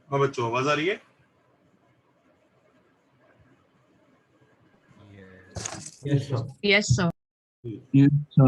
हाँ बच्चों, आवाज आ रही है? Yes, sir. Yes, sir. Yes, sir.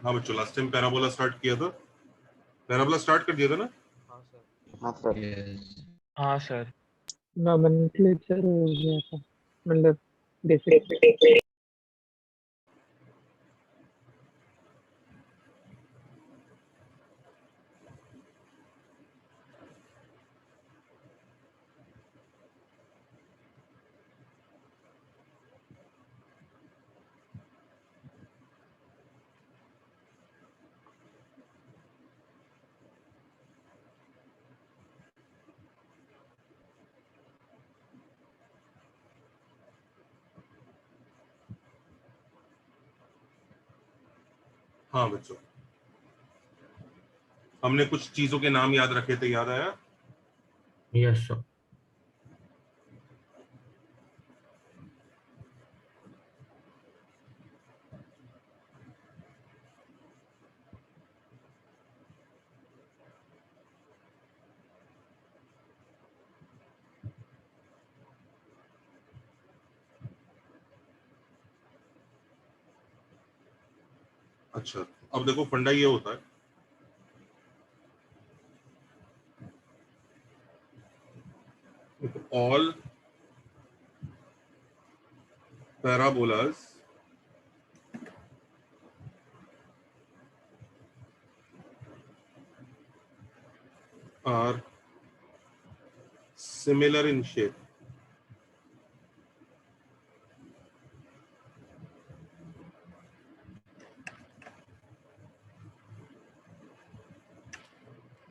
हाँ बच्चों, लास्ट टाइम पैराबोला स्टार्ट किया था। पैराबोला स्टार्ट कर दिया था ना? हाँ सर। हाँ सर। नॉमेनक्लेचर हो गया था, मतलब बेसिक। हाँ बच्चों, हमने कुछ चीजों के नाम याद रखे थे, याद आया? Yes, sir. अच्छा, अब देखो फंडा ये होता है, all parabolas are similar in shape.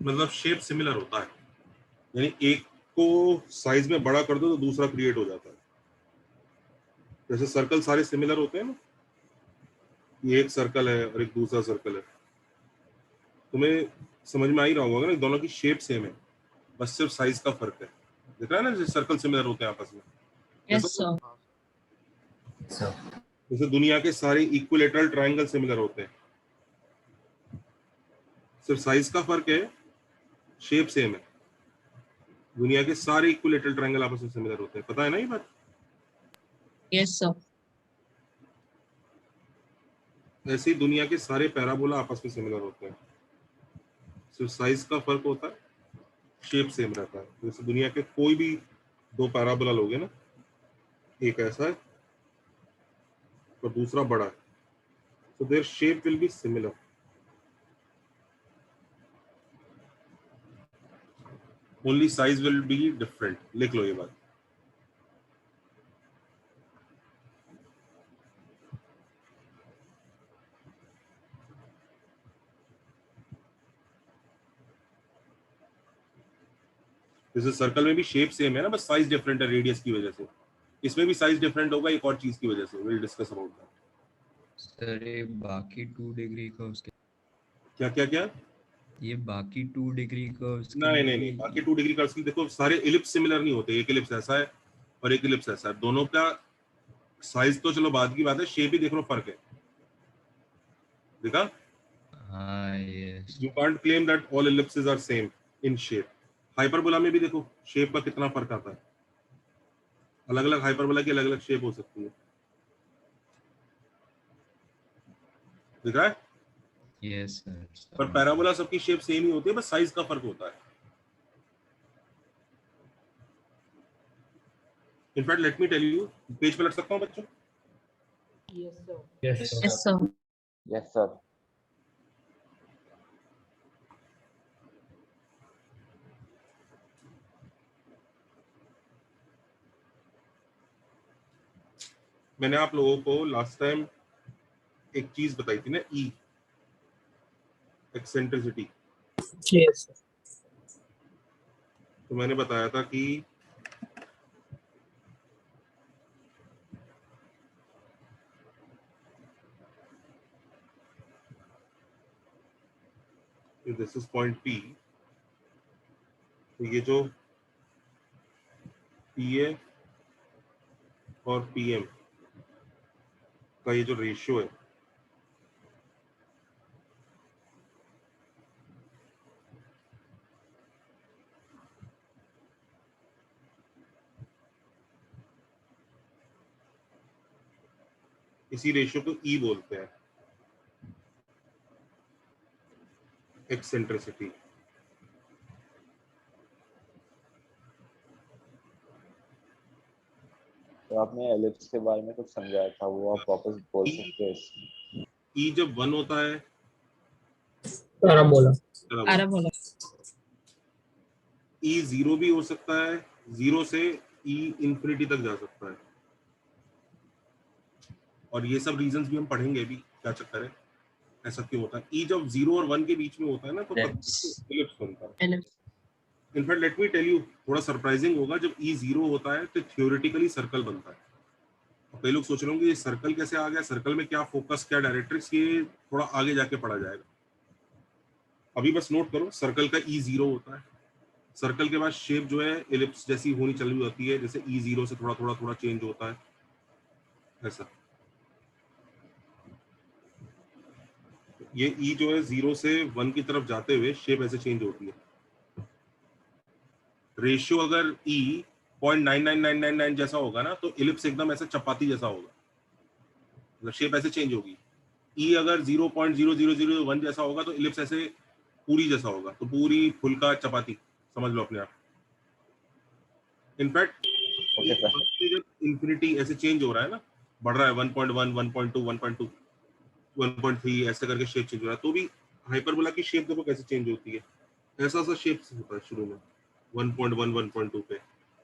मतलब शेप सिमिलर होता है, यानी एक को साइज में बड़ा कर दो तो दूसरा क्रिएट हो जाता है। जैसे सर्कल सारे सिमिलर होते हैं ना, ये एक सर्कल है और एक दूसरा सर्कल है, तुम्हें समझ में आ ही रहा होगा ना, दोनों की शेप सेम है, बस सिर्फ साइज का फर्क है। देख रहा है ना, जैसे सर्कल सिमिलर होते हैं आपस में। Yes, sir. जैसे दुनिया के सारे इक्विलेटरल ट्रायंगल सिमिलर होते हैं, सिर्फ साइज का फर्क है, शेप सेम है। दुनिया के सारे इक्विलेटरल ट्रायंगल आपस में सिमिलर होते हैं, पता है ना ये बात? Yes, sir. ऐसे ही दुनिया के सारे पैराबोला आपस में सिमिलर होते हैं, सिर्फ साइज का फर्क होता है, शेप सेम रहता है। जैसे दुनिया के कोई भी दो पैराबोला लोगे ना, एक ऐसा है और दूसरा बड़ा है, so their shape will be similar. Only size will be different. लिख लो ये बात. जैसे सर्कल में भी शेप सेम है ना, बस साइज डिफरेंट है रेडियस की वजह से. इसमें भी साइज डिफरेंट होगा एक और चीज की वजह से. Will discuss about that. Sir ये बाकी 2 डिग्री का उसके क्या क्या क्या? ये बाकी 2 डिग्री का उसके नहीं लिए नहीं नहीं, बाकी 2 डिग्री कर्व्स की देखो सारे इलिप्स सिमिलर नहीं होते. एक इलिप्स ऐसा है और एक इलिप्स ऐसा है. दोनों का साइज तो चलो बाद की बात है, शेप ही देख लो फर्क है. देखा? हाँ yes You can't claim that all ellipses are same in shape. Hyperbola में भी देखो शेप का कितना फर्क आता है. अलग अलग हाइपरबोला की अलग अलग शेप हो सकती है. दिख रहा है? Yes sir. पर पैराबोला सबकी शेप सेम ही होती है, बस साइज का फर्क होता है. In fact let me tell you, page पे लग सकता हूँ बच्चों? Yes, sir. Yes, sir. Yes, sir. मैंने आप लोगों को लास्ट टाइम एक चीज बताई थी ना, ई एक्सेंट्रिसिटी. Yes, sir. तो मैंने बताया था कि दिस इज पॉइंट पी. तो ये जो पी ए और पी एम का ये जो रेशियो है, इसी रेशियो को ई बोलते हैं, एक्सेंट्रिसिटी. तो आपने एलिप्स के बारे में कुछ समझाया था, वो आप वापस बोल सकते हैं? ई जब 1 होता है Parabola. Parabola. ई 0 भी हो सकता है, 0 से ई इंफिनिटी तक जा सकता है. और ये सब रीजंस भी हम पढ़ेंगे भी, क्या चक्कर है, ऐसा क्यों होता है. ई जब 0 और 1 के बीच में होता है ना, तो एलिप्स बनता है. Ellipse. In fact let me tell you, थोड़ा सरप्राइजिंग होगा, जब ई 0 होता है तो थ्योरेटिकली सर्कल बनता है. कई लोग सोच रहे होंगे ये सर्कल कैसे आ गया, सर्कल में क्या फोकस, क्या डायरेक्ट्रिक्स, ये थोड़ा आगे जाके पढ़ा जाएगा. अभी बस नोट करो, सर्कल का ई 0 होता है. सर्कल के बाद शेप जो है एलिप्स जैसी होनी चल रही होती है, जैसे ई 0 से थोड़ा थोड़ा थोड़ा चेंज होता है ऐसा. ये ई जो है 0 से 1 की तरफ जाते हुए शेप ऐसे चेंज होती है. रेशियो अगर ई 0.99999 जैसा होगा ना, तो एलिप्स एकदम ऐसे चपाती जैसा होगा, मतलब शेप ऐसे चेंज होगी. ई अगर 0.0001 जैसा होगा तो एलिप्स ऐसे पूरी जैसा होगा, तो पूरी फुल्का चपाती समझ लो अपने आप. In fact okay sir. जब इंफिनिटी ऐसे चेंज हो रहा है ना, बढ़ रहा है 1.1 1.2 1.2 1.3 ऐसे करके शेप चेंज हो रहा है, तो भी हाइपरबोला की शेप देखो कैसे चेंज होती है. ऐसा सा शेप होता है शुरू में 1.1 1.2 पे,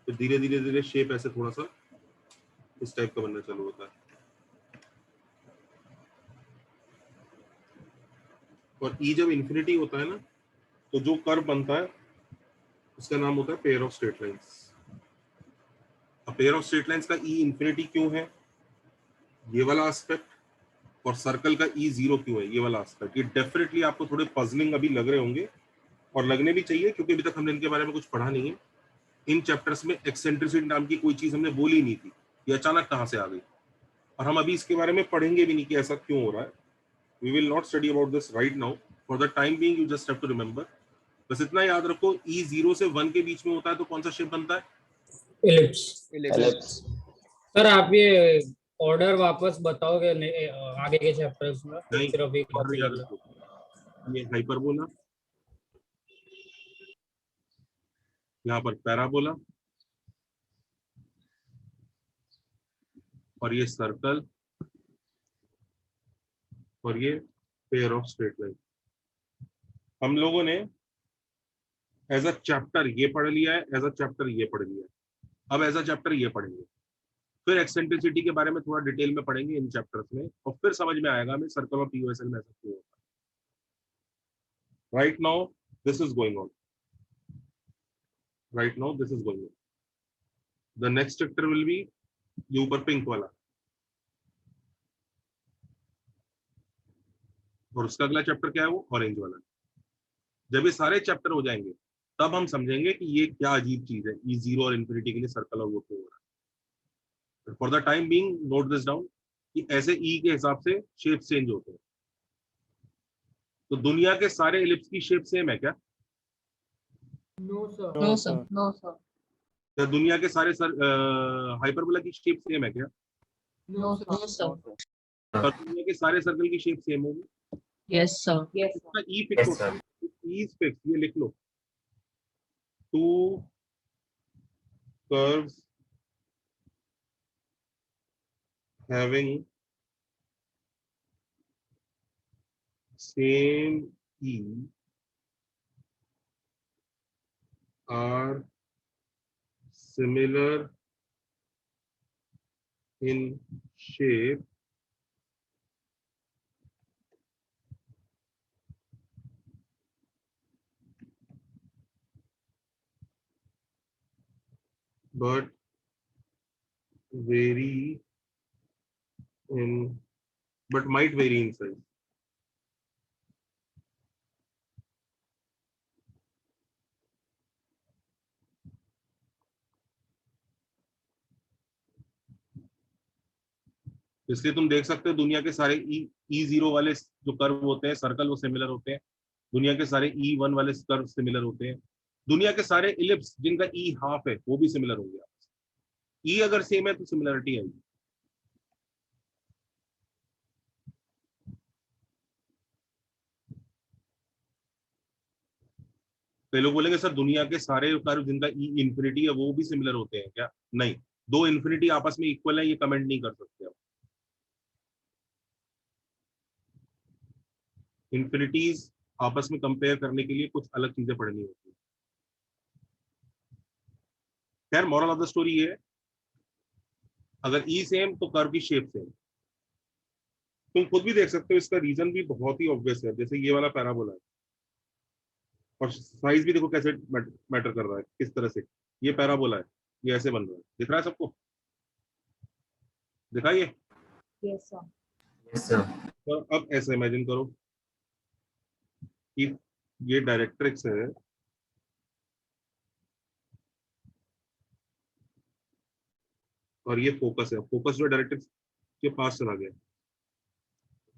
फिर धीरे धीरे धीरे शेप ऐसे थोड़ा सा इस टाइप का बनना चालू होता है. और ई जब इंफिनिटी होता है ना, तो जो कर्व बनता है उसका नाम होता है पेयर ऑफ स्ट्रेट लाइंस. अब पेयर ऑफ स्ट्रेट लाइंस का ई इंफिनिटी क्यों है, ये वाला एस्पेक्ट, और सर्कल का ई 0 क्यों है, ये वाला एस्पेक्ट. ये डेफिनेटली आपको थोड़े पजलिंग अभी लग रहे होंगे, और लगने भी चाहिए, क्योंकि अभी तक हमने इनके बारे में कुछ पढ़ा नहीं है. इन चैप्टर्स में एक्सेंट्रिसिटी नाम की कोई चीज हमने बोली नहीं थी, ये अचानक कहां से आ गई. और हम अभी इसके बारे में पढ़ेंगे भी नहीं कि ऐसा क्यों हो रहा है. We will not study about this right now. For the time being you just have to remember, बस इतना याद रखो, ई 0 से 1 के बीच में होता है तो कौन सा शेप बनता है? Ellipse. एलिप्स. सर आप ये ऑर्डर वापस बताओगे आगे के चैप्टर्स में, नहीं, सिर्फ अभी order कॉपी याद कर लो. रखो. ये हाइपरबोला, यहाँ पर पैराबोला, और ये सर्कल, और ये पेयर ऑफ स्ट्रेट लाइन। हम लोगों ने एज अ चैप्टर ये पढ़ लिया है, एज अ चैप्टर ये पढ़ लिया है, अब एज अ चैप्टर ये पढ़ेंगे, फिर एक्सेंट्रिसिटी के बारे में थोड़ा डिटेल में पढ़ेंगे इन चैप्टर्स में, और फिर समझ में आएगा हमें सर्कल ऑफ पीओएसएल में ऐसा क्यों होता है। Right now this is going on, right now this is going on. The next chapter will be ये ऊपर पिंक वाला, और उसका अगला चैप्टर क्या है, वो ऑरेंज वाला। जब ये सारे चैप्टर हो जाएंगे तब हम समझेंगे कि ये क्या अजीब चीज है, ई जीरो और इन्फिनिटी के लिए सर्कल और वो क्यों हो रहा है। For the time being note this down कि ऐसे ई के हिसाब से शेप चेंज होते हैं। तो दुनिया के सारे एलिप्स की शेप सेम है क्या? No, sir. No, sir. No, sir. क्या दुनिया के सारे हाइपरबोला की शेप सेम है क्या? No, sir. No, sir. और दुनिया के सारे सर्कल की शेप सेम होगी? Yes, sir. Yes, sir. इसका ई फिक्स होता है, ई इज फिक्स, ये लिख लो। Two curves having same e are similar in shape but vary in but might vary in size. इसलिए तुम देख सकते हो दुनिया के सारे ई जीरो वाले जो कर्व होते हैं सर्कल वो सिमिलर होते हैं, दुनिया के सारे ई वन वाले कर्व सिमिलर होते हैं, दुनिया के सारे इलिप्स जिनका ई हाफ है वो भी सिमिलर होंगे। ई अगर सेम है तो सिमिलरिटी आएगी। तो लोग बोलेंगे सर दुनिया के सारे कर्व जिनका ई इन्फिनिटी है वो भी सिमिलर होते हैं क्या? नहीं, दो इन्फिनिटी आपस में इक्वल है ये कमेंट नहीं कर सकते आप। इन्फिनिटीज आपस में कंपेयर करने के लिए कुछ अलग चीजें पढ़नी होती है। खैर मॉरल ऑफ द स्टोरी ये है, अगर ई सेम तो कर्व की शेप सेम। तुम खुद भी देख सकते हो, इसका रीजन भी बहुत ही ऑब्वियस है। जैसे ये वाला पैराबोला है और साइज भी देखो कैसे मैटर कर रहा है, किस तरह से ये पैराबोला है, ये ऐसे बन रहा है, दिख रहा है सबको? दिखा ये? Yes, sir. Yes, sir. तो अब ऐसे इमेजिन करो कि ये डायरेक्ट्रिक्स है और ये फोकस है, फोकस जो डायरेक्ट्रिक्स के पास चला गया,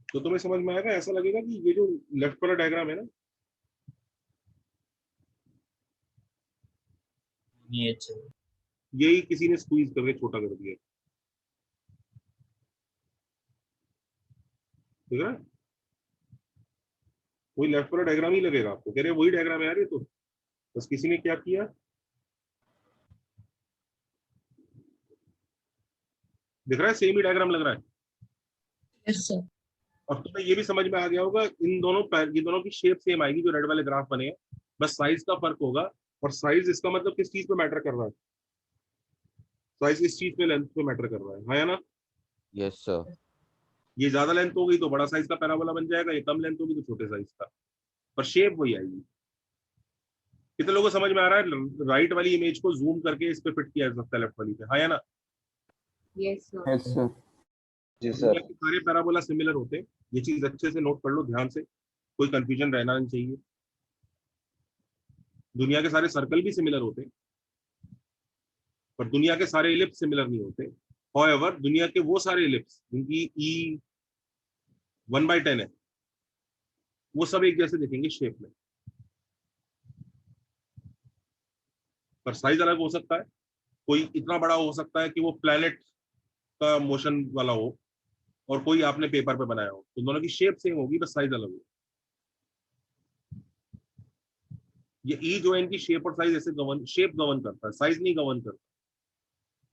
तो तुम्हें समझ में आएगा, ऐसा लगेगा कि ये जो लेफ्ट वाला डायग्राम है ना, Yes, sir. यही किसी ने स्क्वीज करके छोटा कर दिया, ठीक है? वही लेफ्ट वाला डायग्राम ही लगेगा आपको, कह रहे वही डायग्राम है यार ये तो, बस किसी ने क्या किया, दिख रहा है सेम ही डायग्राम लग रहा है। Yes, sir. और तुम्हें ये भी समझ में आ गया होगा इन दोनों ये दोनों की शेप सेम आएगी जो रेड वाले ग्राफ बने हैं, बस साइज का फर्क होगा। और साइज इसका मतलब किस चीज पे मैटर कर रहा है? साइज इस चीज पे लेंथ पे मैटर कर रहा है, हाँ या ना? Yes sir. ये ज्यादा लेंथ हो गई तो बड़ा साइज का पैराबोला बन जाएगा, ये कम लेंथ होगी तो छोटे साइज का, पर शेप वही आएगी। कितने लोगों को समझ में आ रहा है? राइट वाली इमेज को जूम करके इस पे फिट किया जा सकता है लेफ्ट वाली पे, हाँ या ना? Yes, sir. Yes sir. जी दुनिया सर। के सारे पैराबोला सिमिलर होते हैं, ये चीज अच्छे से नोट कर लो ध्यान से, कोई कंफ्यूजन रहना नहीं चाहिए। दुनिया के सारे सर्कल भी सिमिलर होते हैं पर दुनिया के सारे इलिप्स सिमिलर नहीं होते। हाउएवर दुनिया के वो सारे इलिप्स जिनकी ई 1/10 है वो सब एक जैसे दिखेंगे शेप में, पर साइज अलग हो सकता है। कोई इतना बड़ा हो सकता है कि वो प्लैनेट का मोशन वाला हो और कोई आपने पेपर पे बनाया हो, तो दोनों की शेप सेम होगी बस साइज अलग होगी। ये ई जो है इनकी शेप और साइज ऐसे गवर्न, शेप गवर्न करता है, साइज नहीं गवर्न करता,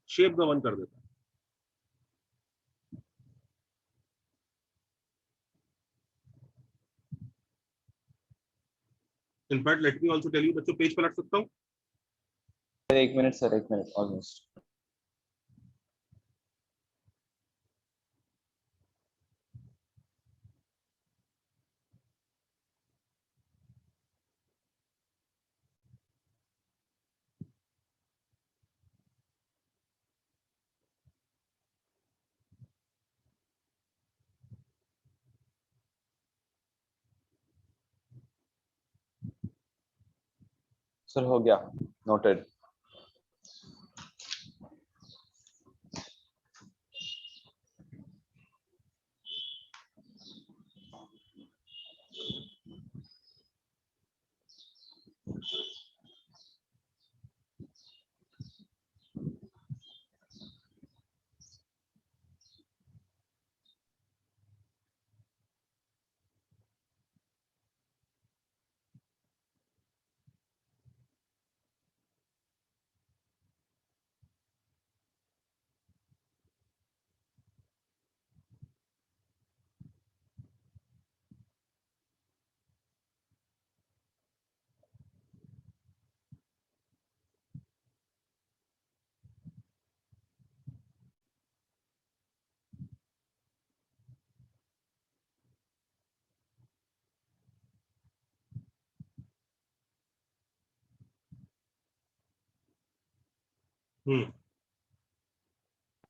शेप गवर्न कर देता है। In fact let me also tell you, बच्चों पेज पलट सकता हूँ? एक मिनट सर, एक मिनट ऑलमोस्ट। सर हो गया, नोटेड।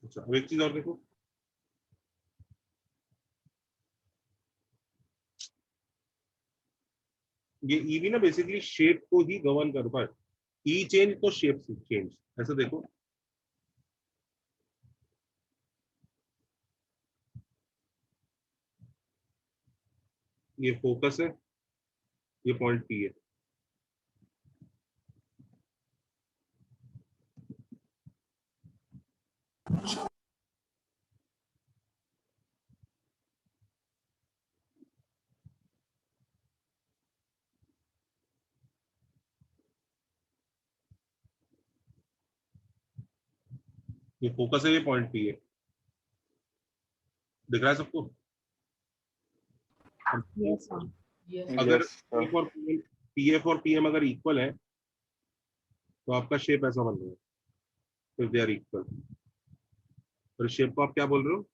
अच्छा, अब एक चीज और देखो, ये ई भी ना बेसिकली शेप को ही गवर्न करता है। ई चेंज तो शेप चेंज, ऐसे देखो, ये फोकस है, ये पॉइंट पी है। ये फोकस है, ये पॉइंट पी है, दिख रहा है सबको? Yes, sir. Yes. अगर Yes, sir. पीएफ और पीएम अगर इक्वल है तो आपका शेप ऐसा बन रहा है, इफ दे आर इक्वल। और शेप को आप क्या बोल रहे हो?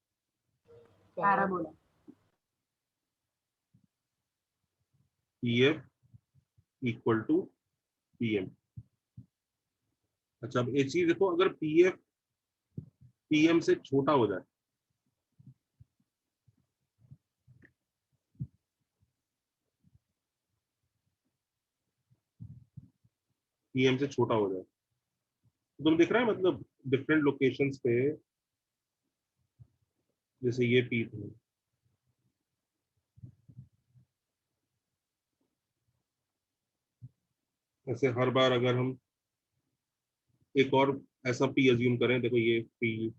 Parabola. PF equal to PM. अच्छा, अब एक चीज देखो, अगर पीएफ पीएम से छोटा हो जाए, पीएम से छोटा हो जाए, तो तुम दिख रहा है मतलब डिफरेंट लोकेशंस पे, जैसे ये पी था, ऐसे हर बार अगर हम एक और ऐसा पी अज्यूम करें, देखो ये पी,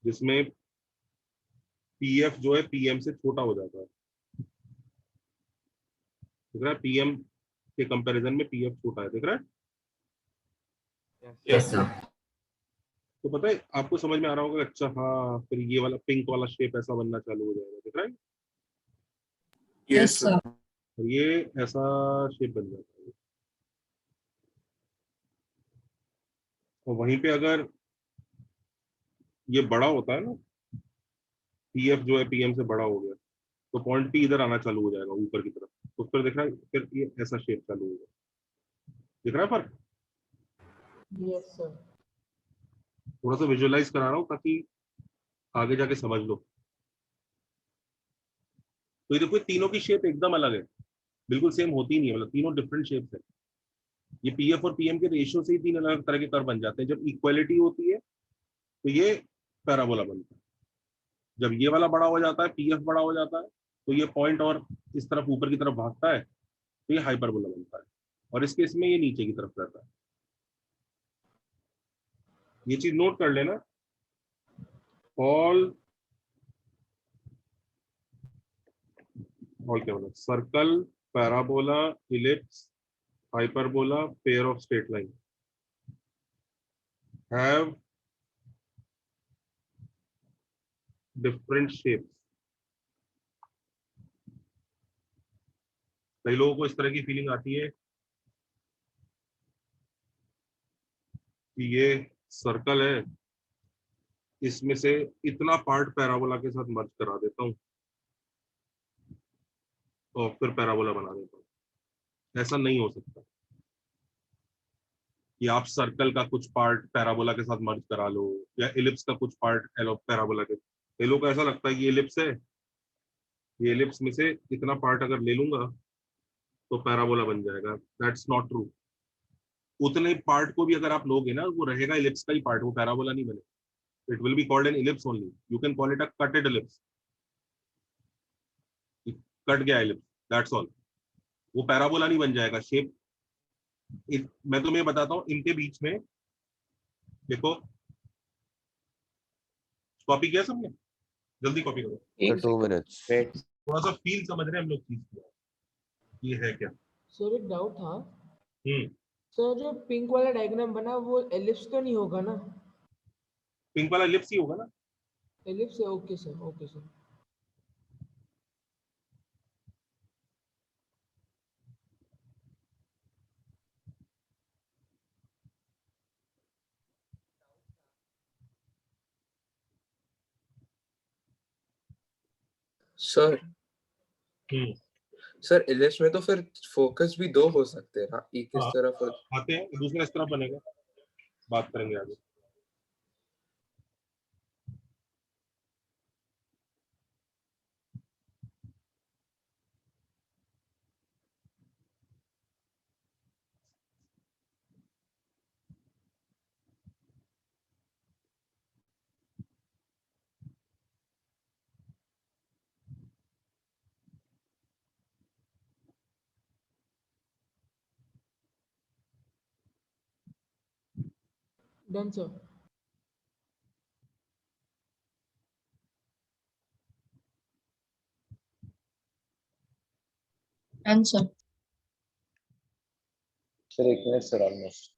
जिसमें पीएफ जो है पीएम से छोटा हो जाता है, दिख रहा है? पीएम के कंपैरिजन में पीएफ छोटा है, दिख रहा है? Yes, sir. तो पता है आपको समझ में आ रहा होगा, अच्छा हाँ, फिर ये वाला पिंक वाला शेप ऐसा बनना चालू हो जाएगा, दिख रहा है? Yes, sir. और ये ऐसा शेप बन जाता है। और वहीं पे अगर ये बड़ा होता है ना, पीएफ जो है पीएम से बड़ा हो गया, तो पॉइंट पी इधर आना चालू हो जाएगा ऊपर की तरफ, तो फिर दिख रहा है, फिर ये ऐसा शेप चालू होगा, दिख रहा है फर्क? Yes, sir. थोड़ा सा विजुअलाइज करा रहा हूँ ताकि आगे जाके समझ लो। तो ये देखो, ये तीनों की शेप एकदम अलग है, बिल्कुल सेम होती नहीं है, मतलब तीनों डिफरेंट शेप्स है। ये पीएफ और पीएम के रेशियो से ही तीन अलग तरह के कर्व बन जाते हैं। जब इक्वालिटी होती है तो ये पैराबोला बनता है, जब ये वाला बड़ा हो जाता है, पीएफ बड़ा हो जाता है, तो ये पॉइंट और इस तरफ ऊपर की तरफ भागता है, तो ये हाइपरबोला बनता है। और इस केस में ये नीचे की तरफ रहता है। ये चीज नोट कर लेना, ऑल क्या बोला, circle, parabola, ellipse, hyperbola, pair of straight line have different shapes, कई लोगों को इस तरह की फीलिंग आती है कि ये सर्कल है, इसमें से इतना पार्ट पैराबोला के साथ मर्ज करा देता हूँ और फिर पैराबोला बना देता हूँ। ऐसा नहीं हो सकता कि आप सर्कल का कुछ पार्ट पैराबोला के साथ मर्ज करा लो या एलिप्स का कुछ पार्ट पैराबोला के। कई लोगों को ऐसा लगता है कि एलिप्स है, ये एलिप्स में से इतना पार्ट अगर ले लूंगा तो पैराबोला बन जाएगा। That's not true. उतने पार्ट को भी अगर आप लोगे ना, वो रहेगा एलिप्स का ही पार्ट, वो पैराबोला नहीं बनेगा। It will be called an ellipse only. You can call it a कटेड ellipse, cut गया एलिप्स, दैट्स ऑल। वो पैराबोला नहीं बन जाएगा शेप। मैं तुम्हें बताता हूँ, इनके बीच में देखो, कॉपी किया सबने? जल्दी कॉपी करो। After 2 minutes. वेट थोड़ा सा फील समझ रहे हैं हम लोग चीज की, ये है क्या। सर एक डाउट था हम्म सर, जो पिंक वाला डायग्राम बना वो एलिप्स तो नहीं होगा ना? पिंक वाला एलिप्स ही होगा ना। एलिप्स है, okay sir, okay sir. Sir hmm sir ellipse में तो फिर फोकस भी दो हो सकते हैं ना, एक इस हाँ, तरफ और आते हैं, दूसरा इस तरफ बनेगा, बात करेंगे आगे। Done sir. Answer. Sir, 1 minute, sir, almost.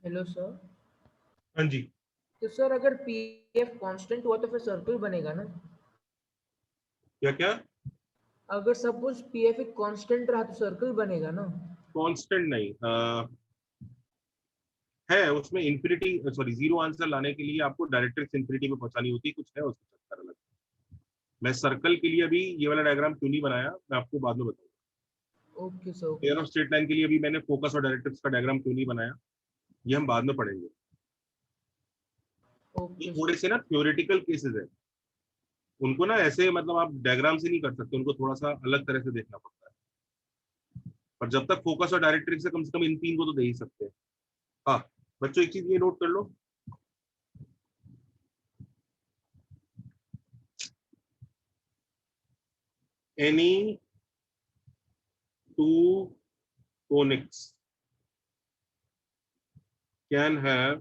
Hello sir. हाँ जी, तो सर अगर पीएफ कांस्टेंट हुआ तो फिर सर्कल बनेगा ना? क्या क्या? अगर सपोज पीएफ एक कांस्टेंट रहा तो सर्कल बनेगा ना? कांस्टेंट नहीं है उसमें इंफिनिटी, सॉरी जीरो आंसर लाने के लिए आपको डायरेक्ट्रिक्स इंफिनिटी में पहुंचानी होती है, कुछ है उसका चक्कर अलग। मैं सर्कल के लिए अभी ये वाला डायग्राम क्यों नहीं बनाया, मैं आपको बाद में बताऊंगा। Okay sir, pair of okay straight line के लिए अभी मैंने फोकस और डायरेक्ट्रिक्स का डायग्राम क्यों नहीं बनाया, ये हम बाद में पढ़ेंगे। ये ओके थोड़े सर। से ना थ्योरेटिकल केसेस है, उनको ना ऐसे मतलब आप डायग्राम से नहीं कर सकते, उनको थोड़ा सा अलग तरह से देखना पड़ता है। पर जब तक फोकस और डायरेक्ट्रिक्स से कम इन तीन को तो दे ही सकते हैं। हाँ बच्चों, एक चीज ये नोट कर लो, any two conics can have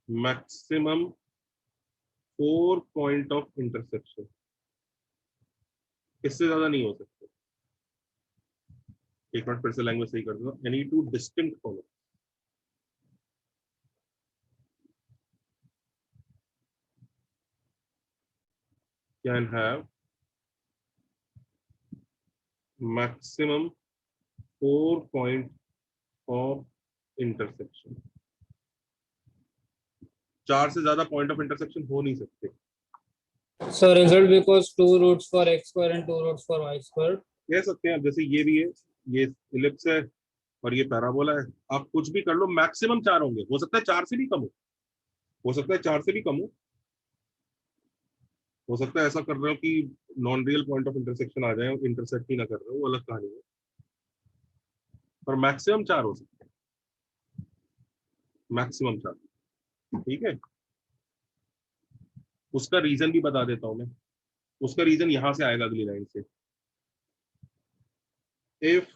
maximum 4 point of intersection, इससे ज्यादा नहीं हो सकते। एक मिनट फिर से लैंग्वेज सही कर दूंगा। Any two distinct conics can have maximum 4 point of intersection। 4 से ज्यादा पॉइंट ऑफ इंटरसेक्शन हो नहीं सकते। So result because 2 roots for x square and 2 roots for y square. कह सकते हैं, अब जैसे ये भी है, ये इलिप्स है और ये पैराबोला है, आप कुछ भी कर लो मैक्सिमम 4 होंगे। हो सकता है 4 से भी कम हो सकता है 4 से भी कम हो सकता है ऐसा कर रहे हो कि non real point of intersection आ जाए, इंटरसेक्ट ही ना कर रहे हो, वो अलग कहानी है। पर मैक्सिमम 4 हो सकते हैं, मैक्सिमम 4। ठीक है, उसका रीजन भी बता देता हूं मैं। उसका रीजन यहां से आएगा अगली लाइन से। इफ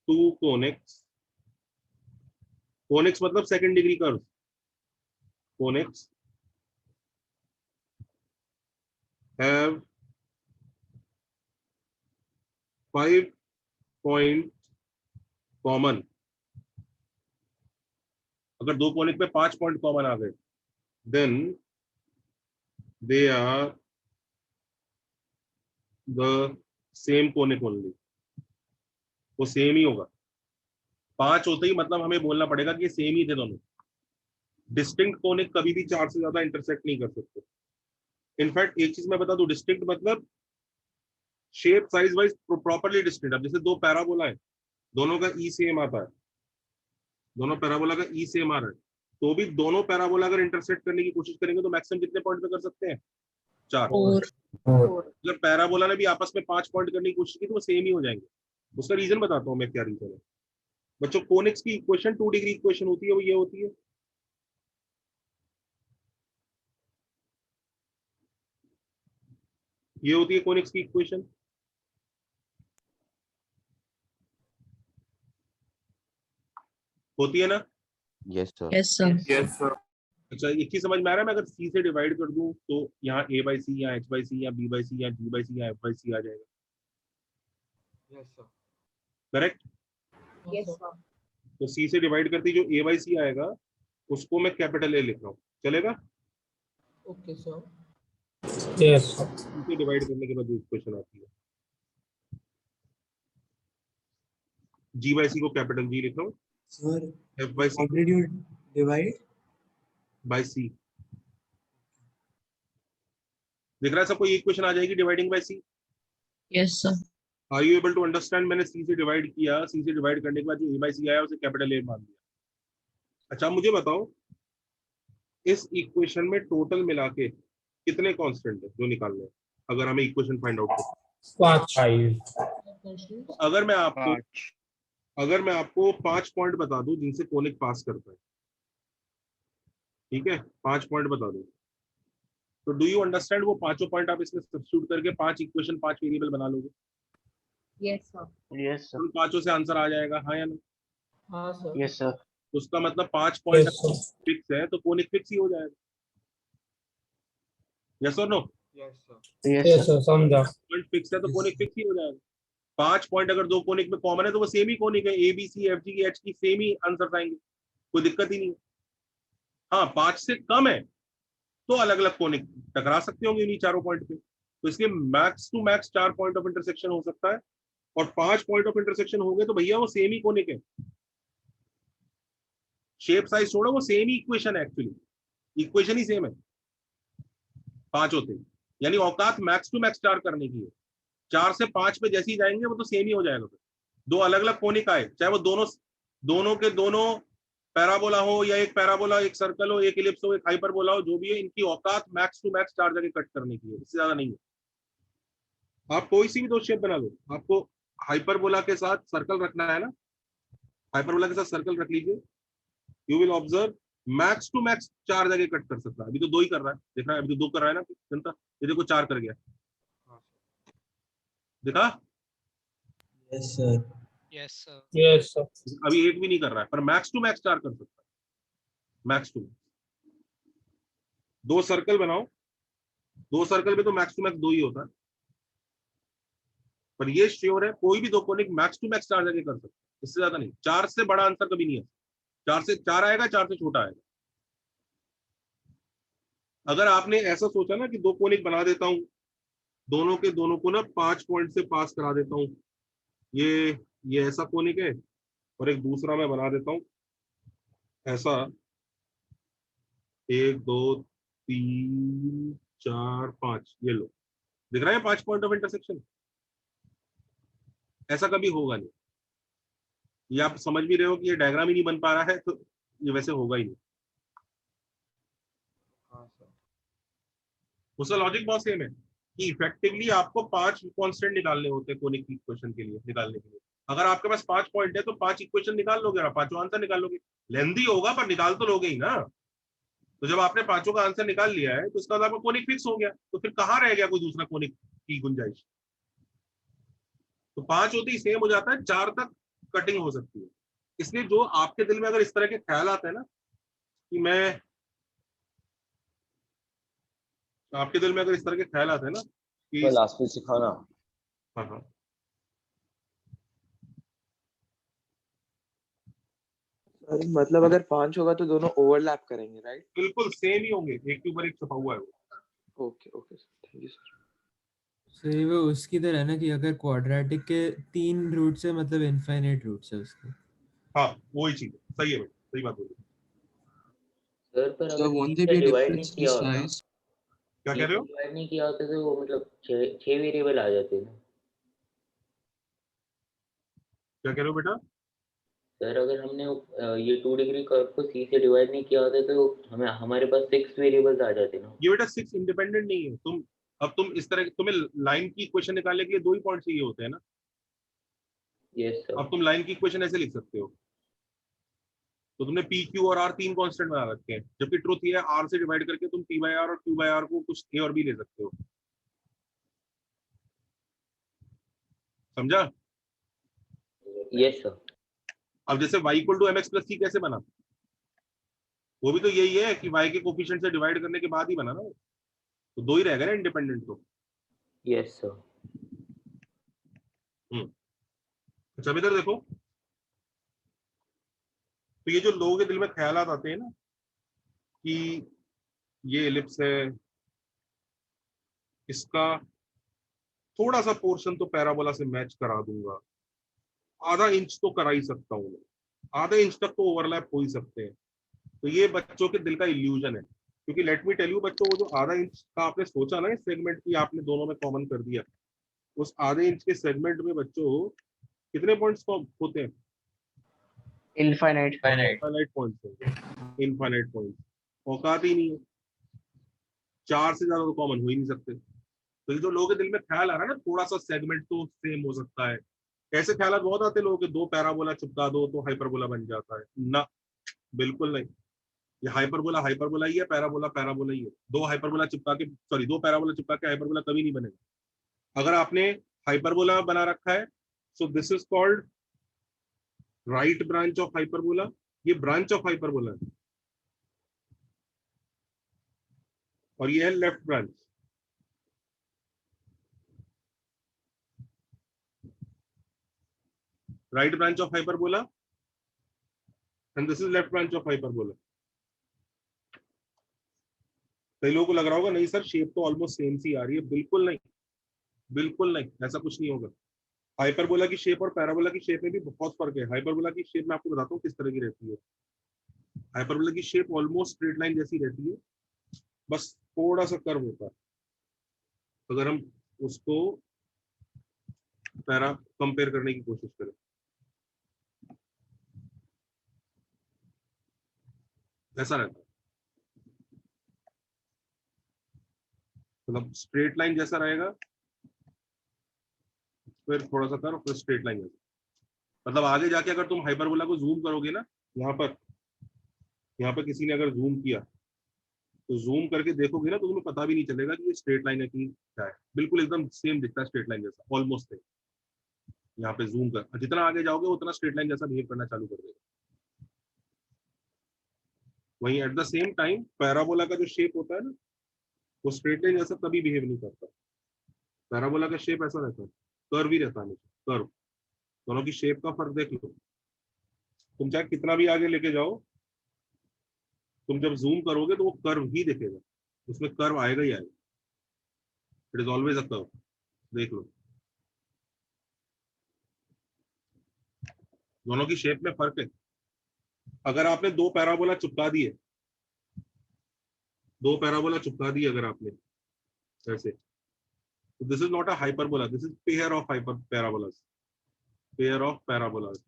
टू conics कोनिक्स मतलब second degree curve, conics have 5 point common. अगर दो कोनिक पे 5 पॉइंट कॉमन आ गए then they are the same conic only, वो सेम ही होगा। 5 होते ही मतलब हमें बोलना पड़ेगा कि ये सेम ही थे दोनों। डिस्टिंक्ट कोनिक कभी भी 4 से ज्यादा इंटरसेक्ट नहीं कर सकते। इनफैक्ट एक चीज मैं बता दूं, डिस्टिंक्ट मतलब shape size wise properly distinct. अब जैसे दो पैराबोला है, दोनों का ई सेम आता है, दोनों पैराबोला का ई सेम आ रहा है, तो भी दोनों पैराबोला अगर इंटरसेक्ट करने की कोशिश करेंगे तो मैक्सिमम कितने पॉइंट पे कर सकते हैं? 4। अगर पैराबोला ने भी आपस में 5 पॉइंट करने की कोशिश की तो वो सेम ही हो जाएंगे। उसका रीजन बताता हूँ मैं क्या रीजन है। बच्चों कोनिक्स की इक्वेशन 2 डिग्री इक्वेशन होती है, वो ये होती है, ये होती है कोनिक्स की इक्वेशन। होती है ना? Yes sir. Yes sir. Yes sir. अच्छा एक ही समझ में आ रहा है, मैं अगर सी से डिवाइड कर दूं तो यहाँ a बाई सी, यहाँ h बाई सी, यहाँ b बाई सी, यहाँ g बाई सी, यहाँ f बाई सी आ जाएगा। Yes sir. Correct? Yes sir. तो सी से डिवाइड करते ही जो a बाई सी आएगा उसको मैं कैपिटल A लिख रहा हूँ, चलेगा? Okay sir. Yes sir. C से डिवाइड करने के बाद जो इक्वेशन आती है, g बाई सी को कैपिटल G लिख रहा हूँ, Sir, f by c how did you divide? By c. दिख रहा है सबको? ये इक्वेशन आ जाएगी dividing by c. Yes sir. Are you able to understand? मैंने सी से डिवाइड किया, सी से डिवाइड करने के बाद जो ए बाई सी आया उसे कैपिटल ए मान दिया। अच्छा मुझे बताओ इस इक्वेशन में टोटल मिला के कितने कांस्टेंट है जो निकालने हैं अगर हमें इक्वेशन फाइंड आउट करना है? 5। अगर मैं आपको 5 पॉइंट बता दूं जिनसे कोनिक पास करता है, ठीक है, 5 पॉइंट बता दूं, तो डू यू अंडरस्टैंड वो पांचों पॉइंट आप इसमें सब्स्टिट्यूट करके 5 इक्वेशन 5 वेरिएबल बना लोगे? Yes sir. Yes, sir. उन पांचों से आंसर आ जाएगा, हाँ या ना? हाँ सर। Yes, sir. उसका मतलब 5 पॉइंट यस सर। फिक्स है तो कोनिक फिक्स ही हो जाएगा। यस और no? Yes, yes sir. Sir समझा। पॉइंट फिक्स है तो कोनिक फिक्स ही हो जाएगा। 5 पॉइंट अगर दो कोनिक में कॉमन है तो वो सेम ही कोनिक है, A B C F G H की सेम ही आंसर आएंगे, कोई दिक्कत ही नहीं है। हाँ 5 से कम है तो अलग अलग कोनिक टकरा सकते होंगे इन्हीं चारों पॉइंट पे, तो इसलिए max to max 4 point of intersection हो सकता है, और 5 पॉइंट ऑफ इंटरसेक्शन हो गए तो भैया वो सेम ही कोनिक है। शेप साइज छोड़ो, वो सेम ही इक्वेशन है, एक्चुअली इक्वेशन ही सेम है 5 होते हैं, यानी औकात मैक्स टू मैक्स 4 करने की है। 4 से 5 पे जैसे ही जाएंगे वो तो सेम ही हो जाएगा। फिर दो अलग अलग कोनिक आए, चाहे वो दोनों के दोनों पैराबोला हो, या एक पैराबोला एक सर्कल हो, एक इलिप्स हो, एक हाइपरबोला हो, जो भी है, इनकी औकात मैक्स टू मैक्स 4 जगह कट करने की है, इससे ज्यादा नहीं है। आप कोई सी भी 2 शेप बना लो, आपको हाइपरबोला के साथ सर्कल रखना है ना, हाइपरबोला के साथ सर्कल रख लीजिए, you will observe max to max 4 जगह कट कर सकता है। अभी तो 2 ही कर रहा है, देख रहा है, अभी तो 2 कर रहा है ना जनता, ये देखो 4 कर गया, देखा? Yes, sir. Yes sir. अभी 1 भी नहीं कर रहा है, पर मैक्स टू मैक्स 4 कर सकता है, मैक्स टू। 2 सर्कल बनाओ, 2 सर्कल में तो मैक्स टू मैक्स 2 ही होता है, पर ये श्योर है कोई भी 2 कोनिक मैक्स टू मैक्स 4 जगह कर सकता है, इससे ज्यादा नहीं। 4 से बड़ा आंसर कभी नहीं है, 4 से 4 आएगा, 4 से छोटा आएगा। अगर आपने ऐसा सोचा ना कि 2 कोनिक बना देता हूं, दोनों के दोनों को ना 5 पॉइंट से पास करा देता हूं, ये ऐसा कोनिक है और एक दूसरा मैं बना देता हूं ऐसा, 1 2 3 4 5, ये लो, दिख रहा है 5 पॉइंट ऑफ इंटरसेक्शन। ऐसा कभी होगा नहीं, ये आप समझ भी रहे हो कि ये डायग्राम ही नहीं बन पा रहा है, तो ये वैसे होगा ही नहीं। उसका लॉजिक बहुत सेम है कि इफेक्टिवली आपको 5 कांस्टेंट निकालने होते हैं कोनिक की इक्वेशन के लिए, निकालने के लिए। अगर आपके पास 5 पॉइंट है तो 5 इक्वेशन निकाल लोगे और 5 आंसर निकाल लोगे। लेंदी होगा पर निकाल तो लोगे ही ना। तो जब आपने 5 का आंसर निकाल लिया है तो उसका मतलब आपका कोनिक फिक्स हो गया, तो फिर कहाँ रह गया कोई दूसरा कोनिक की गुंजाइश? तो 5 होते ही सेम हो जाता है, 4 तक कटिंग हो सकती है। इसलिए जो आपके दिल में अगर इस तरह के ख्याल आते हैं ना कि मैं, आपके दिल में अगर इस तरह के ख्याल आते हैं ना कि तो लास्ट में सिखाना। हाँ हाँ सर मतलब अगर 5 होगा तो दोनों ओवरलैप करेंगे, राइट? बिल्कुल सेम ही होंगे, एक के ऊपर एक छपा हुआ है वो। Okay okay sir, thank you sir. Sir ये वो उसकी तरह है ना कि अगर क्वाड्रेटिक के 3 रूट्स है मतलब इनफाइनाइट रूट्स है उसके। हाँ वही चीज है, सही है भाई, सही बात बोली। सर पर So अगर won't C there से be a डिवाइड नहीं difference in किया होता, size? क्या C कह से रहे हो? डिवाइड नहीं किया होता तो वो मतलब 6 वेरिएबल आ जाते ना। क्या कह रहे हो बेटा? सर अगर हमने ये 2 डिग्री कर्व को C से डिवाइड नहीं किया होता तो हमें हमारे पास 6 वेरिएबल्स आ जाते ना। ये बेटा 6 इंडिपेंडेंट नहीं है। तुम अब तुम इस तरह, तुम्हें लाइन की इक्वेशन निकालने के लिए 2 ही पॉइंट चाहिए होते हैं ना। Yes sir. अब तुम लाइन की इक्वेशन ऐसे लिख सकते हो, तो तुमने पी क्यू और आर 3 कांस्टेंट बना रखे हैं, जबकि ट्रुथ ये है आर से डिवाइड करके तुम पी बाई आर और क्यू बाई आर को कुछ ए और बी ले सकते हो। समझा? Yes sir. अब जैसे y equal to m x plus c कैसे बना, वो भी तो यही है कि y के कोफिशिएंट से डिवाइड करने के बाद ही बना ना, तो 2 ही रहेगा ना इंडिपेंडेंट तो। Yes sir. अच्छा अब इधर देखो, तो ये जो लोगों के दिल में ख्यालात आते हैं ना कि ये एलिप्स है, इसका थोड़ा सा पोर्शन तो पैराबोला से मैच करा दूंगा, आधा इंच तो करा ही सकता हूँ, आधे इंच तक तो ओवरलैप हो ही सकते हैं। तो ये बच्चों के दिल का इल्यूजन है, क्योंकि लेट मी टेल यू बच्चों, वो जो आधा इंच का आपने सोचा ना इस सेगमेंट की, आपने दोनों में कॉमन कर दिया, उस आधे इंच के सेगमेंट में बच्चों कितने पॉइंट्स होते हैं? Infinite. Infinite points, infinite points औकात ही नहीं है, 4 से ज्यादा तो कॉमन हो ही नहीं सकते। तो ये जो लोगों के दिल में ख्याल आ रहा है ना थोड़ा सा सेगमेंट तो सेम हो सकता है, ऐसे ख्याल बहुत आते हैं लोगों के, 2 पैराबोला चिपका दो तो हाइपरबोला बन जाता है ना, बिल्कुल नहीं। ये हाइपरबोला हाइपरबोला ही है, पैराबोला पैराबोला ही है। 2 हाइपरबोला चिपका के, सॉरी 2 पैराबोला चिपका के हाइपरबोला कभी नहीं बनेगा। अगर आपने हाइपरबोला बना रखा है, so this is called right branch of hyperbola, ये ब्रांच ऑफ हाइपरबोला है, और ये है left branch. Right branch of hyperbola and this is left branch of hyperbola. कई लोगों को लग रहा होगा नहीं सर शेप तो ऑलमोस्ट सेम सी आ रही है, बिल्कुल नहीं, बिल्कुल नहीं, ऐसा कुछ नहीं होगा। हाइपरबोला की शेप और पैराबोला की शेप में भी बहुत फर्क है। हाइपरबोला की शेप मैं आपको बताता हूँ किस तरह की रहती है। हाइपरबोला की शेप ऑलमोस्ट स्ट्रेट लाइन जैसी रहती है, बस थोड़ा सा कर्व होता है। अगर हम उसको पैरा कंपेयर करने की कोशिश करें, ऐसा रहता है, मतलब स्ट्रेट लाइन जैसा रहेगा, फिर थोड़ा सा कर्व, फिर स्ट्रेट लाइन जैसा। मतलब आगे जाके अगर तुम हाइपरबोला को जूम करोगे ना, यहाँ पर किसी ने अगर जूम किया, तो जूम करके देखोगे ना तो तुम्हें पता भी नहीं चलेगा कि ये स्ट्रेट लाइन है कि क्या है, बिल्कुल एकदम सेम दिखता है, स्ट्रेट लाइन जैसा ऑलमोस्ट है। यहाँ पे जूम कर जितना आगे जाओगे उतना स्ट्रेट लाइन जैसा बिहेव करना चालू कर देगा। वहीं at the same time parabola का जो शेप होता है ना, वो स्ट्रेट लाइन जैसा कभी बिहेव नहीं करता। पैराबोला का शेप ऐसा रहता है, कर्व ही रहता है, कर्व। दोनों की शेप का फर्क देख लो, तुम चाहे कितना भी आगे लेके जाओ, तुम जब जूम करोगे तो वो कर्व ही दिखेगा, उसमें कर्व आएगा ही आएगा। It is always a curve, देख लो, दोनों की शेप में फर्क है। अगर आपने 2 पैराबोला चिपका दिए, 2 पैराबोला चिपका दिए अगर आपने ऐसे, तो this is not a hyperbola, this is pair of hyper parabolas, pair of parabolas.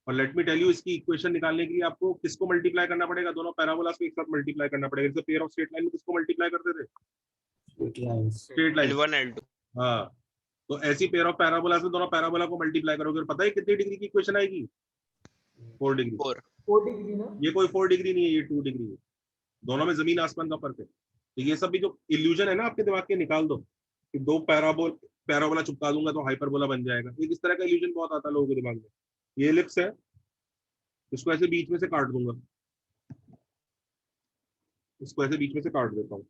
और लेट मी टेल यू, इसकी इक्वेशन निकालने के लिए आपको किसको मल्टीप्लाई करना पड़ेगा? दोनों पैराबोलास को एक साथ मल्टीप्लाई करना पड़ेगा। जैसे पेयर ऑफ स्ट्रेट लाइन में किसको मल्टीप्लाई करते थे? Straight line. L1 L2। हाँ, तो ऐसी पेयर ऑफ पैराबोलास में दोनों पैराबोला को मल्टीप्लाई करोगे, पता है कितनी डिग्री की इक्वेशन आएगी? 4 डिग्री। 4 डिग्री ना? ये कोई 4 डिग्री नहीं है, ये 2 डिग्री है। दोनों में जमीन आसमान का फर्क है। तो ये सब भी जो इल्यूजन है ना आपके दिमाग के, निकाल दो कि 2 पैराबोला चिपका दूंगा तो हाइपरबोला बन जाएगा। एक इस तरह का इल्यूजन बहुत आता है लोगों के दिमाग में। ये एलिप्स है, इसको ऐसे बीच में से काट दूंगा, इसको ऐसे बीच में से काट देता हूँ,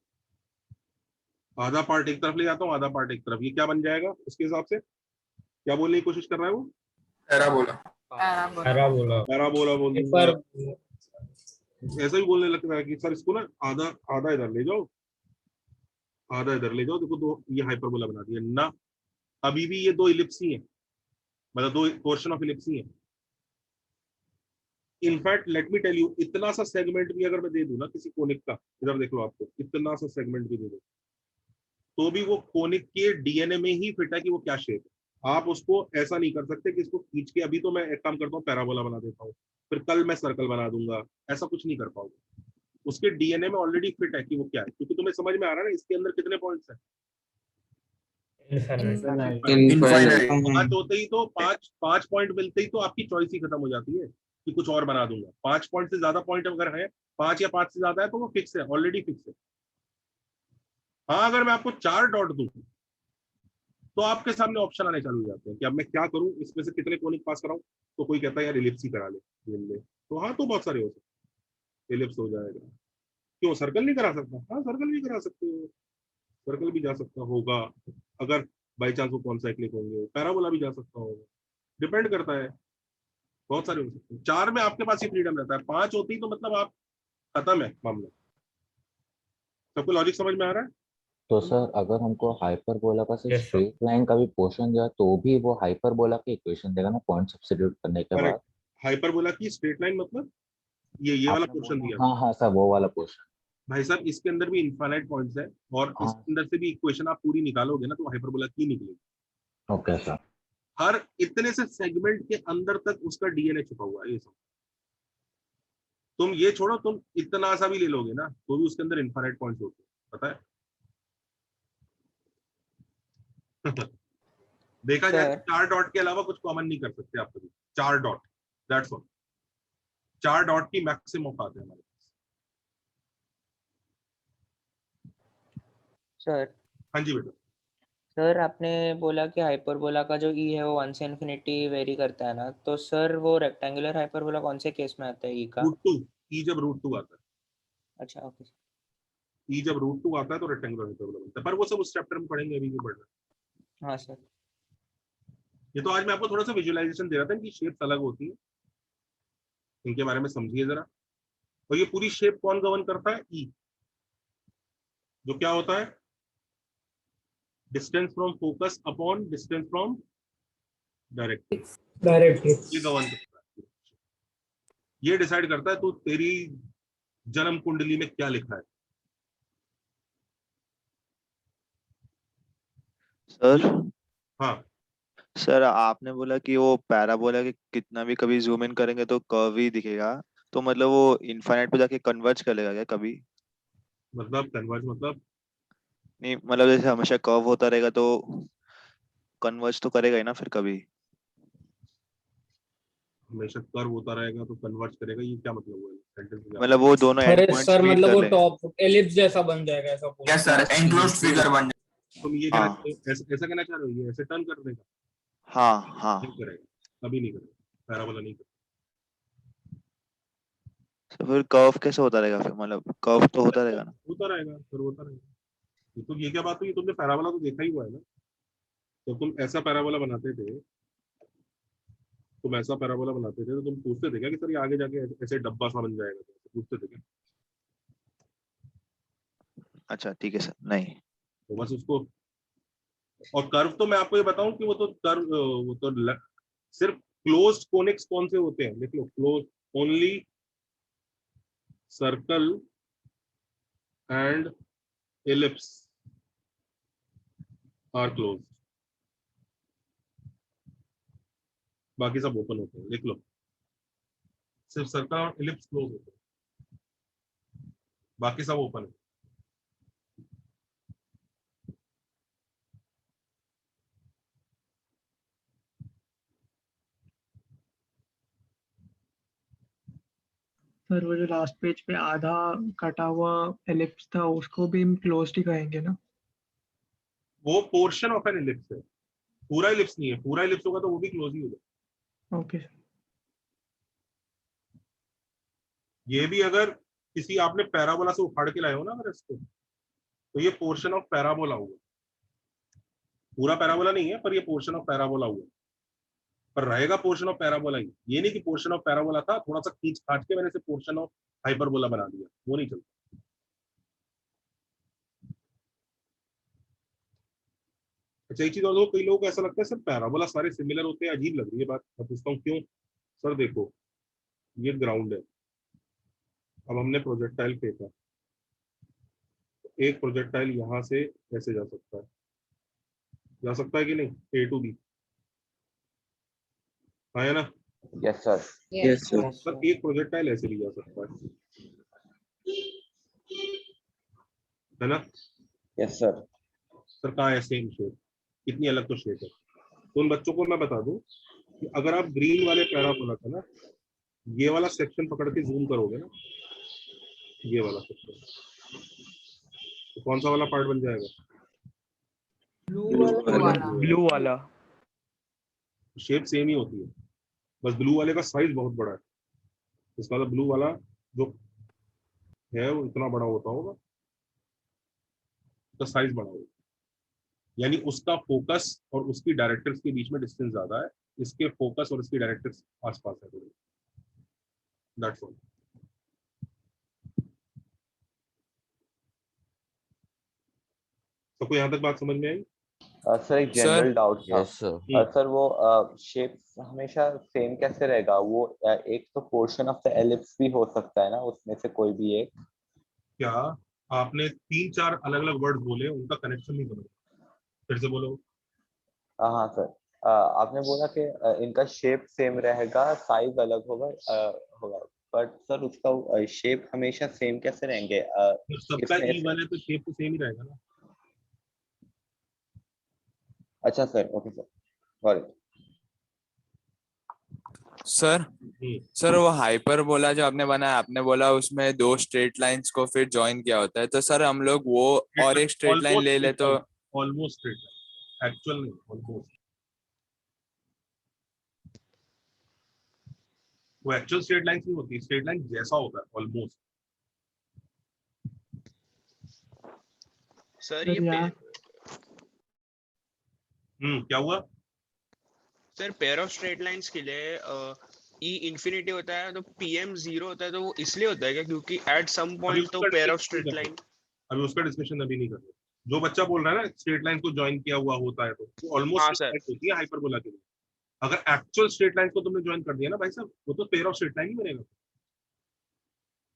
आधा पार्ट एक तरफ ले जाता हूँ, आधा पार्ट एक तरफ, ये क्या बन जाएगा उसके हिसाब से? क्या बोलने की कोशिश कर रहा है वो? पैराबोला। पैराबोला। पैराबोला बोल दूंगा। ऐसा भी बोलने लगता है कि सर इसको ना आधा आधा इधर ले जाओ, आधा इधर ले जाओ, देखो दो ये हाइपरबोला बना दिया ना। अभी भी ये दो इलिप्स ही है, मतलब दो पोर्शन ऑफ इलिप्स ही है। In fact let me tell you, इतना सा सेगमेंट भी अगर मैं दे दूं ना किसी कोनिक का, इधर देख लो, आपको इतना सा सेगमेंट भी दे दो, तो भी वो कोनिक के डीएनए में ही फिट है कि वो क्या शेप है। आप उसको ऐसा नहीं कर सकते कि इसको खींच के, अभी तो मैं एक काम करता हूँ पैराबोला बना देता हूँ, फिर कल मैं सर्कल बना दूंगा, ऐसा कुछ नहीं कर पाऊंगा। उसके डीएनए में ऑलरेडी फिट है कि वो क्या है, क्योंकि तुम्हें समझ में आ रहा है ना इसके अंदर कितने पॉइंट्स हैं? इनफाइनाइट। पांच होते ही तो पांच पॉइंट मिलते ही तो आपकी चॉइस ही खत्म हो जाती है कि कुछ और बना दूंगा। 5 पॉइंट से ज्यादा पॉइंट अगर है, 5 या 5 से ज्यादा है, तो वो फिक्स है, ऑलरेडी फिक्स है। हाँ, अगर मैं आपको 4 डॉट दूं तो आपके सामने ऑप्शन आने चालू हो जाते हैं कि अब मैं क्या करूं, इसमें से कितने कोनिक पास कराऊं। तो कोई कहता है यार इलिप्स ही करा ले, तो हाँ, तो बहुत सारे हो सकते, इलिप्स हो जाएगा। क्यों सर्कल नहीं करा सकता? हाँ, सर्कल भी करा सकते हो, सर्कल भी जा सकता होगा अगर बाई चांस वो कॉन्साइक्लिक होंगे, पैराबोला भी जा सकता होगा, डिपेंड करता है, बहुत सारे हो सकते हैं। 4 में आपके पास ही फ्रीडम रहता है, 5 होती तो मतलब आप खत्म है मामला। सबको लॉजिक समझ में आ रहा है? तो सर अगर हमको हाइपरबोला का Yes, sir. स्ट्रेट लाइन का भी पोर्शन दिया तो भी वो हाइपरबोला की इक्वेशन देगा ना, पॉइंट सब्स्टिट्यूट करने के बाद? करेक्ट। हाइपरबोला की स्ट्रेट लाइन मतलब ये वाला आपने पोर्शन बोला, दिया। हाँ हाँ सर, वो वाला पोर्शन। भाई साहब, इसके अंदर भी इनफाइनाइट पॉइंट्स है, और हाँ। इसके अंदर से भी इक्वेशन आप पूरी निकालोगे ना तो हाइपरबोला की निकलेगी। Okay sir. हर इतने से सेगमेंट के अंदर तक उसका डीएनए छुपा हुआ है, ये सब। तुम ये छोड़ो, तुम इतना सा भी ले लोगे ना तो भी उसके अंदर इनफाइनाइट पॉइंट्स होते हैं, पता है? देखा जाए तो 4 डॉट के अलावा कुछ कॉमन नहीं कर सकते आप कभी। 4 डॉट, दैट्स ऑल। 4 डॉट की मैक्सिमम औकात है हमारे पास। सर हाँ जी बेटा। सर आपने बोला कि हाइपरबोला का जो ई है वो 1 से इन्फिनिटी वेरी करता है ना, तो सर वो रेक्टेंगुलर हाइपरबोला कौन से केस में आता है ई का? √2, ई जब √2 आता है, अच्छा ओके। ई जब √2 आता है तो रेक्टेंगुलर हाइपरबोला बनता है, पर वो सब उस चैप्टर में पढ़ेंगे, अभी भी पढ़ रहे हैं। हाँ सर। ये तो आज मैं आपको थोड़ा सा विजुअलाइजेशन दे रहा था, इनकी शेप्स अलग होती है, इनके बारे में समझिए जरा। और ये पूरी शेप कौन गवर्न करता है? ई, जो क्या होता है? Distance from focus upon distance from directrix, ये गवर्न करता है। ये डिसाइड करता है तो तेरी जन्म कुंडली में क्या लिखा है। सर हाँ, सर आपने बोला कि वो पैराबोला के कितना भी कभी जूम इन करेंगे तो कर्व ही दिखेगा, तो मतलब वो इनफाइनाइट पे जाके कन्वर्ज कर लेगा क्या कभी? मतलब कन्वर्ज मतलब नहीं मतलब जैसे हमेशा कर्व होता रहेगा तो कन्वर्ज तो करेगा ही ना फिर कभी? हमेशा कर्व होता रहेगा तो कन्वर्ज करेगा, ये क्या मतलब हुआ सेंटेंस में? मतलब वो दोनों एंड अरे पॉइंट्स सर मीट मतलब कर वो लेंगे। टॉप एलिप्स जैसा बन जाएगा, ऐसा बोल। यस सर, एनक्लोज्ड फिगर बन जाए। तुम ये कहना ऐसा कहना चाह रहे हो, ये ऐसे टर्न कर देगा? हाँ हाँ। नहीं करेगा, कभी नहीं करेगा, पैराबोला नहीं करेगा। तो फिर कर्व कैसे होता रहेगा फिर? मतलब कर्व तो होता रहेगा ना? होता रहेगा, फिर होता रहेगा। तो ये क्या बात हुई, तुमने पैराबोला तो देखा ही हुआ है ना। तो तुम ऐसा पैराबोला बनाते थे, तो तुम पूछते थे क्या कि सर ये आगे जाके ऐसे डब्बा सा बन जाएगा? तो पूछते थे क्या? अच्छा ठीक है सर। नहीं तो बस उसको, और कर्व तो मैं आपको ये बताऊं कि वो तो सिर्फ क्लोज्ड कोनिक्स कौन से होते हैं, देख लो, close only circle and ellipse are close, बाकी सब ओपन होते हैं। लिख लो, सिर्फ सर्कल और एलिप्स क्लोज होते हैं, बाकी सब ओपन है। सर वो जो लास्ट पेज पे आधा कटा हुआ एलिप्स था उसको भी हम क्लोज्ड ही कहेंगे ना? वो पोर्शन ऑफ एन एलिप्स है, पूरा एलिप्स नहीं है। पूरा एलिप्स होगा तो वो भी क्लोज ही होगा। ओके। ये भी अगर किसी आपने पैराबोला से उखाड़ के लाए हो ना अगर इसको, तो ये पोर्शन ऑफ पैराबोला हुआ, पूरा पैराबोला नहीं है पर ये पोर्शन ऑफ पैराबोला हुआ, पर रहेगा पोर्शन ऑफ पैराबोला ही। ये नहीं कि पोर्शन ऑफ पैराबोला था, थोड़ा सा खींच खाच के मैंने इसे पोर्शन ऑफ हाइपरबोला बना दिया, वो नहीं चलता। अच्छा एक चीज और, कई लोगों को ऐसा लगता है सर पैराबोला सारे सिमिलर होते हैं, अजीब लग रही है बात। मैं पूछता हूँ क्यों? सर देखो ये ग्राउंड है, अब हमने प्रोजेक्टाइल फेंका, एक प्रोजेक्टाइल यहाँ से ऐसे जा सकता है कि नहीं, ए टू बी, है ना? Yes sir. Yes, sir. Sir एक प्रोजेक्टाइल ऐसे भी जा सकता है ना? Yes sir. सर कहाँ है सेम शेप, कितनी अलग तो शेप है। तो उन बच्चों को मैं बता दूं कि अगर आप ग्रीन वाले पैराबोला का ना ये वाला सेक्शन पकड़ के जूम करोगे ना, ये वाला सेक्शन, तो कौन सा वाला पार्ट बन जाएगा? ब्लू वाला। शेप सेम ही होती है, बस ब्लू वाले का साइज बहुत बड़ा है। इसका मतलब ब्लू वाला जो है वो इतना बड़ा होता होगा, उसका साइज बड़ा होगा, यानी उसका फोकस और उसकी डायरेक्टर्स के बीच में डिस्टेंस ज्यादा है, इसके फोकस और इसकी डायरेक्टर्स आसपास है थोड़ी। That's all. सबको यहाँ तक बात समझ में आई? सर एक जनरल डाउट था। Yes sir. सर वो शेप हमेशा सेम कैसे रहेगा? वो एक तो पोर्शन ऑफ द एलिप्स भी हो सकता है ना, उसमें से कोई भी एक? क्या आपने 3-4 अलग अलग वर्ड बोले, उनका कनेक्शन नहीं समझ, फिर से बोलो। हाँ सर, आपने बोला कि इनका शेप सेम रहेगा, साइज अलग होगा, बट सर उसका शेप हमेशा सेम कैसे रहेंगे? सबका ई वाले तो शेप तो सेम ही रहेगा ना। अच्छा sir, okay sir, sorry sir. वो हाइपरबोला जो आपने बनाया, आपने बोला उसमें 2 स्ट्रेट लाइंस को फिर जॉइन किया होता है, तो सर हम लोग वो और एक स्ट्रेट लाइन ले ले तो? ऑलमोस्ट स्ट्रेट लाइन, एक्चुअल नहीं, ऑलमोस्ट। वो एक्चुअल स्ट्रेट लाइन नहीं होती, स्ट्रेट लाइन जैसा होता है ऑलमोस्ट। सर ये क्या हुआ? Sir pair of straight lines के लिए ई इंफिनिटी होता है तो पीएम 0 होता है, तो वो इसलिए होता है क्या क्योंकि एट सम पॉइंट तो पेयर ऑफ स्ट्रेट लाइन? अभी उसका डिस्कशन अभी नहीं कर रहे। जो बच्चा बोल रहा है ना स्ट्रेट लाइन को ज्वाइन किया हुआ होता है, तो वो ऑलमोस्ट होती है हाइपरबोला के लिए। अगर एक्चुअल स्ट्रेट लाइन को तुमने ज्वाइन कर दिया ना भाई साहब, वो तो पेयर ऑफ स्ट्रेट लाइन ही बनेगा।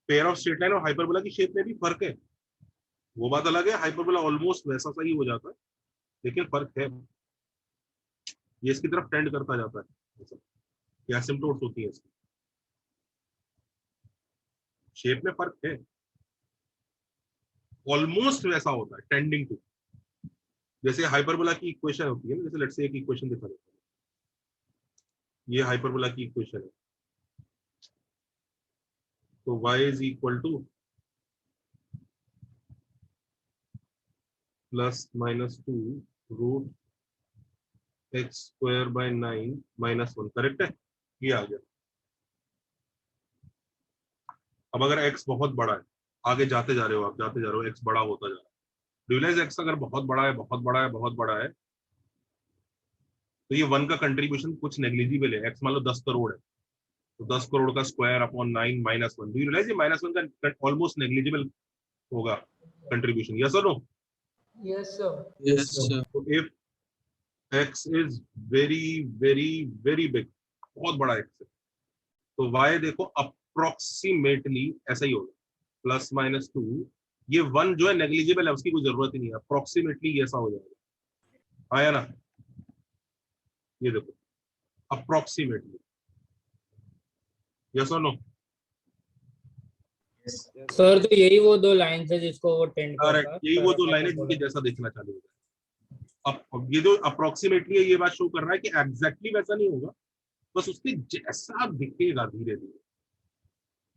पेयर ऑफ स्ट्रेट लाइन और हाइपरबोला की शेप में भी फर्क है, वो बात अलग है। हाइपरबोला ऑलमोस्ट वैसा सा ही हो जाता है, लेकिन फर्क है, ये इसकी तरफ टेंड करता जाता है। ये एसिम्पटोट्स होती है इसकी शेप में फर्क है, ऑलमोस्ट वैसा होता है, टेंडिंग टू। जैसे हाइपरबोला की इक्वेशन होती है ना, जैसे लेट्स से एक इक्वेशन दिखा देता हूं, ये हाइपरबोला की इक्वेशन है, तो y is equal to +-2 √x² 9 - 1, correct है? ये आ गया। अब अगर x बहुत बड़ा है, आगे जाते जा रहे हो आप, जाते जा रहे हो, x बड़ा होता जा रहा है, रियलाइज x अगर बहुत बड़ा है, बहुत बड़ा है, बहुत बड़ा है, तो ये 1 का कंट्रीब्यूशन कुछ नेग्लिजिबल है। x मान लो 10 करोड़ है, तो 10 करोड़ का square upon 9 - 1, do you realise ये -1 का ऑलमोस्ट नेग्लिजिबल होगा कंट्रीब्यूशन, यस और no? Yes, sir. Yes, sir. तो if x is very very very big, बहुत बड़ा x है, तो y देखो अप्रोक्सीमेटली ऐसा ही होगा, +-2, ये 1 जो है नेग्लिजिबल है, उसकी कोई जरूरत ही नहीं है, अप्रोक्सीमेटली ऐसा हो जाएगा, आया ना? ये देखो अप्रोक्सीमेटली, यस और नो? सर तो यही वो 2 लाइन है जिसको वो टेंड करता है। करेक्ट, यही वो 2 लाइनें जिनके जैसा देखना चालू होगा। अब ये जो अप्रोक्सीमेटली है, ये बात शो कर रहा है कि एग्जैक्टली वैसा नहीं होगा, बस उसके जैसा दिखेगा धीरे धीरे।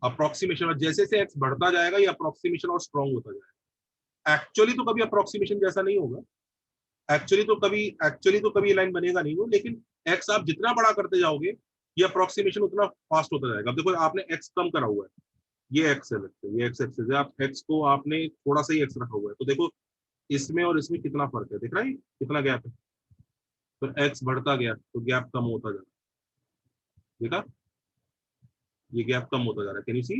अप्रोक्सीमेशन, और जैसे से एक्स बढ़ता जाएगा ये अप्रोक्सीमेशन और स्ट्रॉन्ग होता जाएगा। एक्चुअली तो कभी अप्रोक्सीमेशन जैसा नहीं होगा, एक्चुअली तो कभी लाइन बनेगा नहीं वो, लेकिन एक्स आप जितना बड़ा करते जाओगे ये अप्रोक्सीमेशन उतना फास्ट होता जाएगा। अब देखो आपने एक्स कम करा हुआ है, ये एक्स है, लगता है ये एक्स एक्सिस है। आप एक्स को आपने थोड़ा सा ही एक्स रखा हुआ है, तो देखो इसमें और इसमें कितना फर्क है, दिख रहा है कितना गैप है। तो एक्स बढ़ता गया तो गैप कम होता जा रहा है, देखा ये गैप कम होता जा रहा है। Can you see?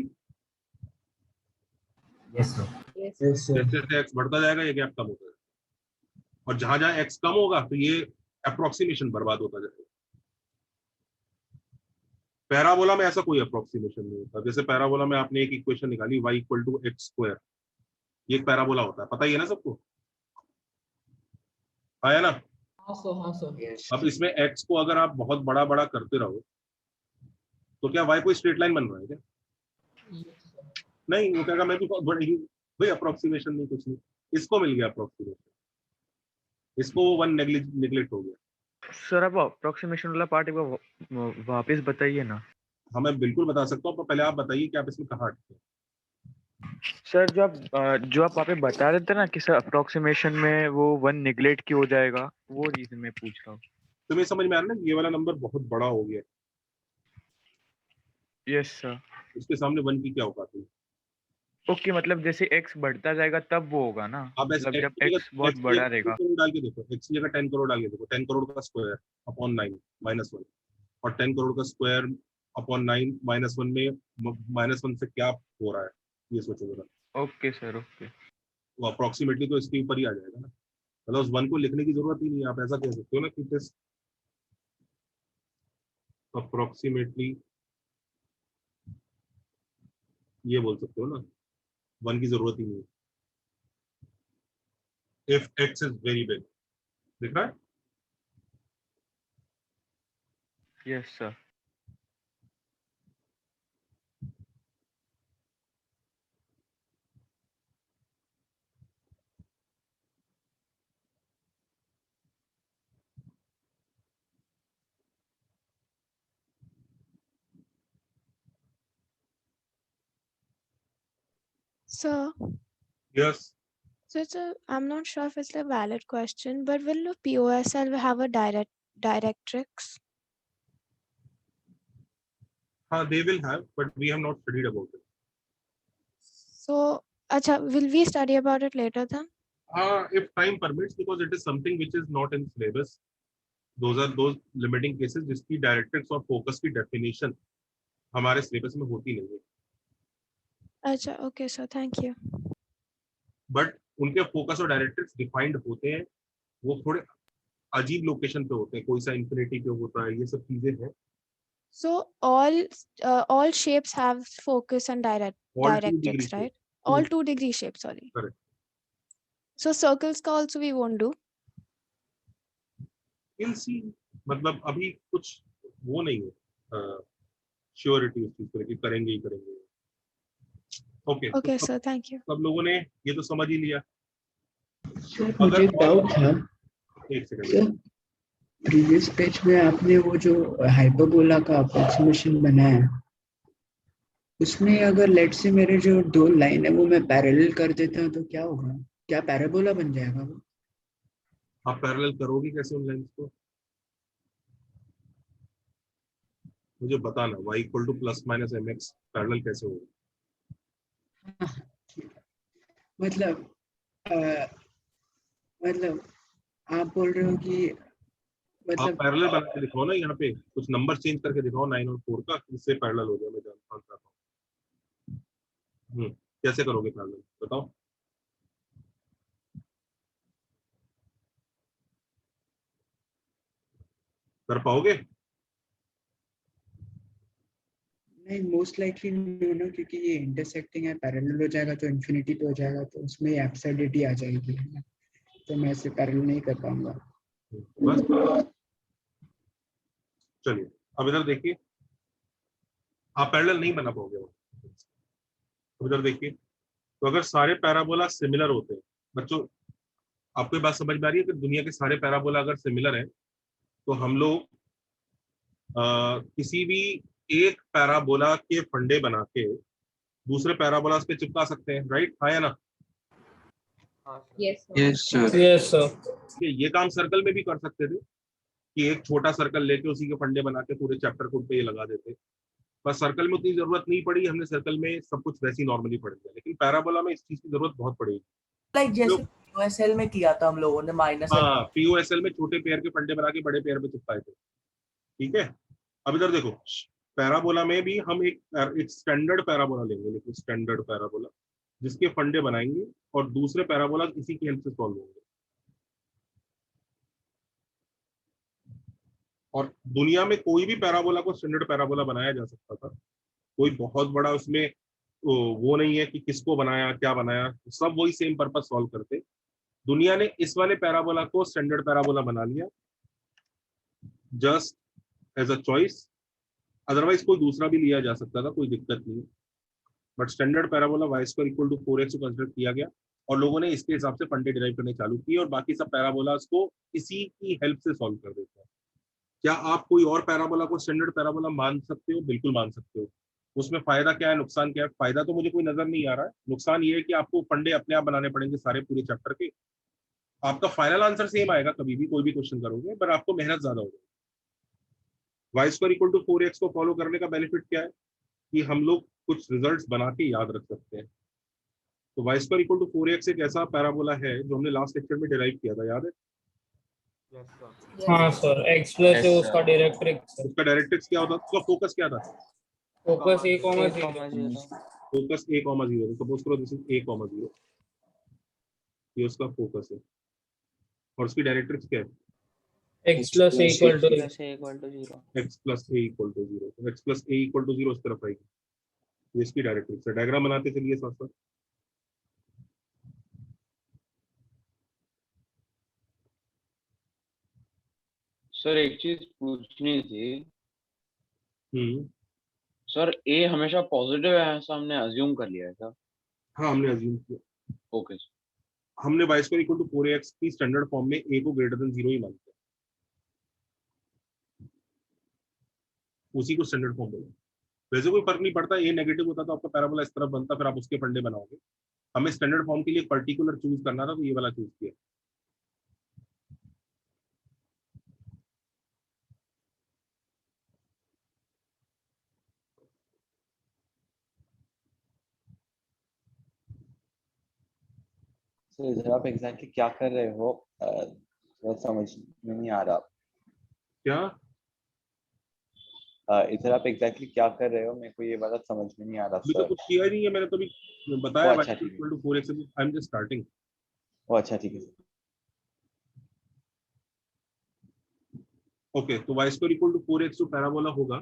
Yes sir. Yes. जैसे जैसे एक्स बढ़ता जाएगा ये गैप कम होता जाएगा, और जहां जहां एक्स कम होगा तो ये अप्रोक्सीमेशन बर्बाद होता जाएगा। पैराबोला में ऐसा कोई अप्रोक्सीमेशन नहीं होता। जैसे पैराबोला में आपने एक इक्वेशन निकाली y equal to x square, ये एक पैराबोला होता है, पता ही है ना सबको, आया ना? हाँ सर। अब इसमें x को अगर आप बहुत बड़ा बड़ा करते रहो तो क्या y कोई स्ट्रेट लाइन बन रहा है क्या? नहीं, वो कहेगा मैं भी बहुत बड़ी हूँ भाई, अप्रोक्सीमेशन नहीं, कुछ नहीं। इसको मिल गया अप्रोक्सीमेशन, इसको वन नेग्लेक्ट हो गया। सर आप अप्रोक्सीमेशन वाला पार्ट एक बार वापस बताइए ना। हाँ मैं बिल्कुल बता सकता हूँ, पर पहले आप बताइए कि आप इसमें कहाँ अटके। सर जो आप वहाँ पे बता रहे थे ना कि सर अप्रोक्सीमेशन में वो वन निगलेक्ट क्यों हो जाएगा, वो रीजन मैं पूछ रहा हूँ। तुम्हें समझ में आ रहा है ना, ये वाला नंबर बहुत बड़ा हो गया, यस सर। उसके सामने वन की क्या औकात है? ओके, मतलब जैसे x बढ़ता जाएगा तब वो होगा ना, आप मतलब जब x बहुत बड़ा रहेगा। डाल के देखो, x की जगह 10 करोड़ डाल के देखो, 10 करोड़ का स्क्वायर अपॉन 9 -1, और 10 करोड़ का स्क्वायर अपॉन 9 -1 में -1 से क्या हो रहा है ये सोचो जरा। Okay sir, okay. वो अप्रोक्सीमेटली तो इसके ऊपर ही आ जाएगा ना, मतलब उस वन को लिखने की जरूरत ही नहीं है। आप ऐसा कह सकते हो ना कि दिस अप्रोक्सीमेटली, ये बोल सकते हो ना, वन की जरूरत ही नहीं है। If x is very big, दिख रहा है? Yes sir. Sir, Yes. so I'm not sure if it's a valid question, but will the POSL have a directrix? They will have, but we have not studied about it. So, acha, will we study about it later then? If time permits, because it is something which is not in syllabus. Those are those limiting cases जिसकी directrix और focus की definition हमारे syllabus में होती नहीं है। Acha, okay, sir, thank you. But उनके focus और डायरेक्ट्रिक्स डिफाइंड होते हैं, वो थोड़े अजीब लोकेशन पे होते हैं, कोई सा इंफिनिटी पे होता है, ये सब चीजें हैं। So all shapes have focus and directrix, right? All 2-degree shapes, sorry. Correct. So circles का also we won't do. We'll see. मतलब अभी कुछ वो नहीं है श्योरिटी उस चीज पर कि करेंगे ही करेंगे। Okay Okay, sir, thank you. सब लोगों ने ये तो समझ ही लिया। सर मुझे डाउट था, एक सेकंड, सर प्रीवियस पेज में आपने वो जो हाइपरबोला का अप्रोक्सीमेशन बनाया, उसमें अगर लेट से मेरे जो दो लाइन है वो मैं पैरेलल कर देता हूँ तो क्या होगा? क्या पैराबोला बन जाएगा वो? आप पैरेलल करोगे कैसे उन लाइंस को? मुझे बताना, y equal two plus minus mx parallel कैसे होगा? मतलब आप बोल रहे हो कि आप पैरेलल बना के दिखाओ ना, यहाँ पे कुछ नंबर चेंज करके दिखाओ 9 और 4 का, इससे पैरेलल हो जाए। मैं जानता हूँ कैसे करोगे पैरेलल, बताओ। कर पाओगे? नहीं, मोस्ट लाइकली नो ना, क्योंकि ये इंटरसेक्टिंग है, पैरेलल हो जाएगा तो इन्फिनिटी पे हो जाएगा, तो उसमें एब्सर्डिटी आ जाएगी, तो मैं इसे पैरेलल नहीं कर पाऊंगा। बस चलिए अब इधर देखिए, आप पैरेलल नहीं बना पाओगे। अब इधर देखिए, तो अगर सारे पैराबोला सिमिलर होते हैं, बच्चों आपको बात समझ में आ रही है कि दुनिया के सारे पैराबोला अगर सिमिलर हैं तो हम लोग किसी भी एक पैराबोला के फंडे बना के दूसरे पैराबोला पे चिपका सकते हैं, राइट? हाँ या ना? Yes sir. ये काम सर्कल में भी कर सकते थे कि एक छोटा सर्कल लेके उसी के फंडे बना के पूरे चैप्टर को पे लगा देते, बस सर्कल में उतनी जरूरत नहीं पड़ी, हमने सर्कल में सब कुछ वैसे ही नॉर्मली पढ़ लिया, लेकिन पैराबोला में इस चीज की जरूरत बहुत पड़ेगी। लाइक जैसे पीओएसएल में किया था हम लोगों ने माइनस। हाँ, पीओएसएल में छोटे पेयर के फंडे बना के बड़े पेयर में चिपकाए थे। ठीक है, अब इधर देखो, पैराबोला में भी हम एक स्टैंडर्ड पैराबोला लेंगे, लेकिन स्टैंडर्ड पैराबोला जिसके फंडे बनाएंगे और दूसरे पैराबोला इसी की हेल्प से सॉल्व होंगे। और दुनिया में कोई भी पैराबोला को स्टैंडर्ड पैराबोला बनाया जा सकता था, कोई बहुत बड़ा उसमें वो नहीं है कि किसको बनाया क्या बनाया, सब वही सेम पर्पस सॉल्व करते। दुनिया ने इस वाले पैराबोला को स्टैंडर्ड पैराबोला बना लिया just as a choice, otherwise कोई दूसरा भी लिया जा सकता था, कोई दिक्कत नहीं है, but standard parabola y square equal to 4x को कंसीडर किया गया और लोगों ने इसके हिसाब से फंडे डिराइव करने चालू किए और बाकी सब पैराबोलास को इसी की हेल्प से सॉल्व कर देते हैं। क्या आप कोई और पैराबोला को स्टैंडर्ड पैराबोला मान सकते हो? बिल्कुल मान सकते हो। उसमें फायदा क्या है, नुकसान क्या है? फायदा तो मुझे कोई नजर नहीं आ रहा है, नुकसान ये है कि आपको फंडे अपने आप बनाने पड़ेंगे सारे पूरे चैप्टर के। आपका फाइनल आंसर सेम आएगा कभी भी कोई भी क्वेश्चन करोगे, पर आपको मेहनत ज्यादा हो जाएगी। y square equal to 4x को फॉलो करने का बेनिफिट क्या है कि हम लोग कुछ रिजल्ट्स बना के याद रख सकते हैं। तो y square equal to 4x एक ऐसा पैराबोला है जो हमने लास्ट लेक्चर में डिराइव किया था, याद है? हाँ सर, x प्लस है उसका डायरेक्ट्रिक्स। उसका डायरेक्ट्रिक्स क्या होता? उसका फोकस क्या था? Focus a, 0। Focus a, 0। Suppose करो दिस इज a, 0, ये उसका फोकस है और उसकी डायरेक्ट्रिक्स क्या है? x plus a equal to 0। x plus a equal to 0, तो x plus a equal to 0 उस तरफ आएगी, ये इसकी डायरेक्ट्रिक्स है। डायग्राम बनाते चलिए साथ साथ। सर एक चीज पूछनी थी। सर ए हमेशा पॉजिटिव है ऐसा हमने अज्यूम कर लिया है क्या? हाँ, हमने अज्यूम किया। Okay sir. हमने y square equal to 4x की स्टैंडर्ड फॉर्म में a को ग्रेटर देन 0 ही मानते हैं, उसी को स्टैंडर्ड फॉर्म बोलते हैं। वैसे कोई फर्क नहीं पड़ता, a नेगेटिव होता तो आपका पैराबोला इस तरफ बनता, फिर आप उसके फंडे बनाओगे। हमें स्टैंडर्ड फॉर्म के लिए पर्टिकुलर चूज करना था, तो ये वाला चूज किया। तो इधर आप एग्जैक्टली क्या कर रहे हो वो समझ में नहीं आ रहा। क्या इधर आप एग्जैक्टली क्या कर रहे हो, मेरे को ये वाला समझ में नहीं आ रहा अभी तो सर। कुछ किया ही नहीं है, मैंने तो अभी बताया अच्छा y equal to 4x, I am just starting. अच्छा ठीक है। ओके, तो y square equal to 4x जो पैराबोला होगा,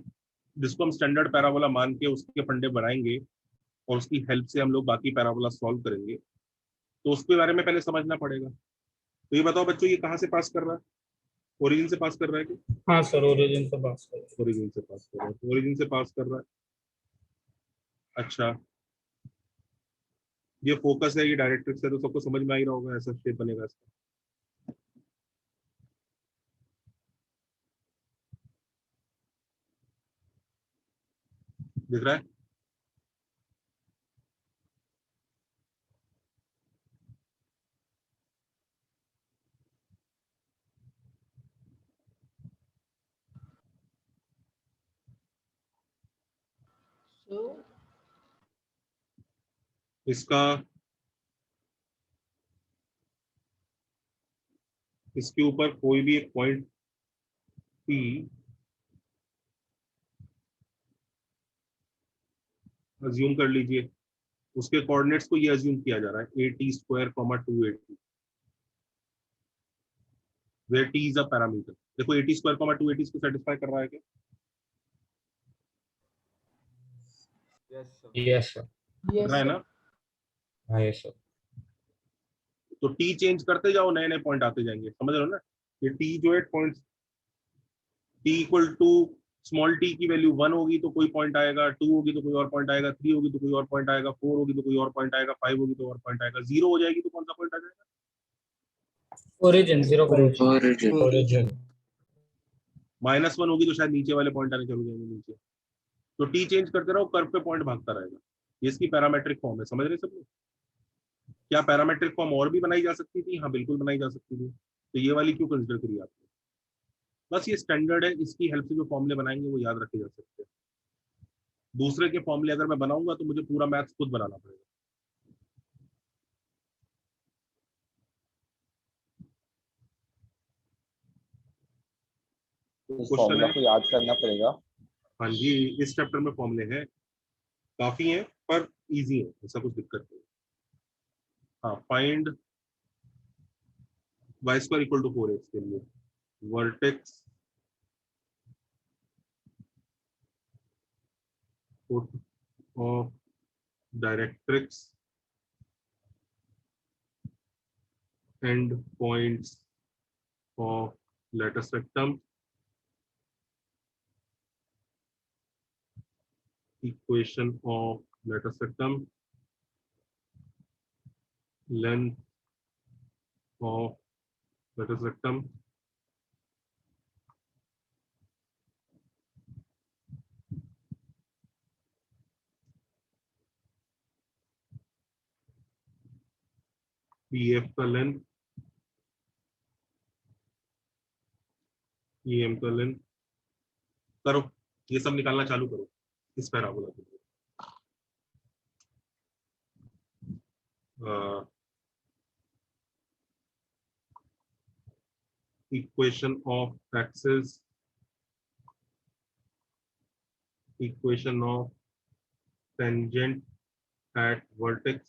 जिसको हम स्टैंडर्ड पैराबोला मान के उसके फंडे बनाएंगे और उसकी हेल्प से हम लोग बाकी पैराबोला सॉल्व करेंगे, तो उसके बारे में पहले समझना पड़ेगा। तो ये बताओ बच्चों, ये कहाँ से पास कर रहा है? ओरिजिन से पास कर रहा है क्या? हाँ सर, ओरिजिन से पास कर रहा है। ओरिजिन से पास कर रहा है, ओरिजिन से पास कर रहा है। अच्छा, ये फोकस है, ये डायरेक्ट्रिक्स है, तो सबको समझ में आ ही रहा होगा ऐसा शेप बनेगा इसका। दिख रहा है? इसका इसके ऊपर कोई भी एक पॉइंट P अज्यूम कर लीजिए, उसके कोऑर्डिनेट्स को ये अज्यूम किया जा रहा है at square 2at, where t is a parameter. देखो at स्क्वायर 2at इसको सेटिस्फाई कर रहा है क्या? Yes sir. कर रहा है ना? हाँ यस सर। तो टी चेंज करते जाओ, नए नए पॉइंट आते जाएंगे, समझ रहे हो ना? ये टी जो है point T equal to small t की वैल्यू 1 होगी तो कोई पॉइंट आएगा, 2 होगी तो कोई और पॉइंट आएगा, 3 होगी तो कोई और पॉइंट आएगा, 4 होगी तो कोई और पॉइंट आएगा, 5 होगी तो और पॉइंट आएगा, 0 हो जाएगी तो कौन सा पॉइंट आ जाएगा? Origin 0 origin. -1 होगी तो शायद नीचे वाले पॉइंट आने चले जाएंगे नीचे। तो टी चेंज करते रहो, कर्व पे पॉइंट भागता रहेगा। ये इसकी पैरामेट्रिक फॉर्म है, समझ रहे सब लोग? क्या पैरामेट्रिक फॉर्म और भी बनाई जा सकती थी? हाँ बिल्कुल बनाई जा सकती थी। तो ये वाली क्यों कंसिडर करी आपने? बस ये स्टैंडर्ड है, इसकी हेल्प से जो फॉर्मूले बनाएंगे वो याद रखे जा सकते हैं। दूसरे के फॉर्मूले अगर मैं बनाऊंगा तो मुझे पूरा मैथ्स खुद बनाना पड़ेगा। इस क्वेश्चन फॉर्मूला है, को याद करना पड़ेगा। हाँ जी, इस चैप्टर में फॉर्मूले हैं, काफी हैं पर इजी है, ऐसा कुछ दिक्कत नहीं। हाँ, find y square equal to 4x के लिए vertex of directrix end points of latus rectum equation of latus rectum, length of latus rectum, PF का लेंथ, EM का लेंथ। करो, ये सब निकालना चालू करो इस पैराबोला के लिए। equation of axis, equation of tangent at vertex,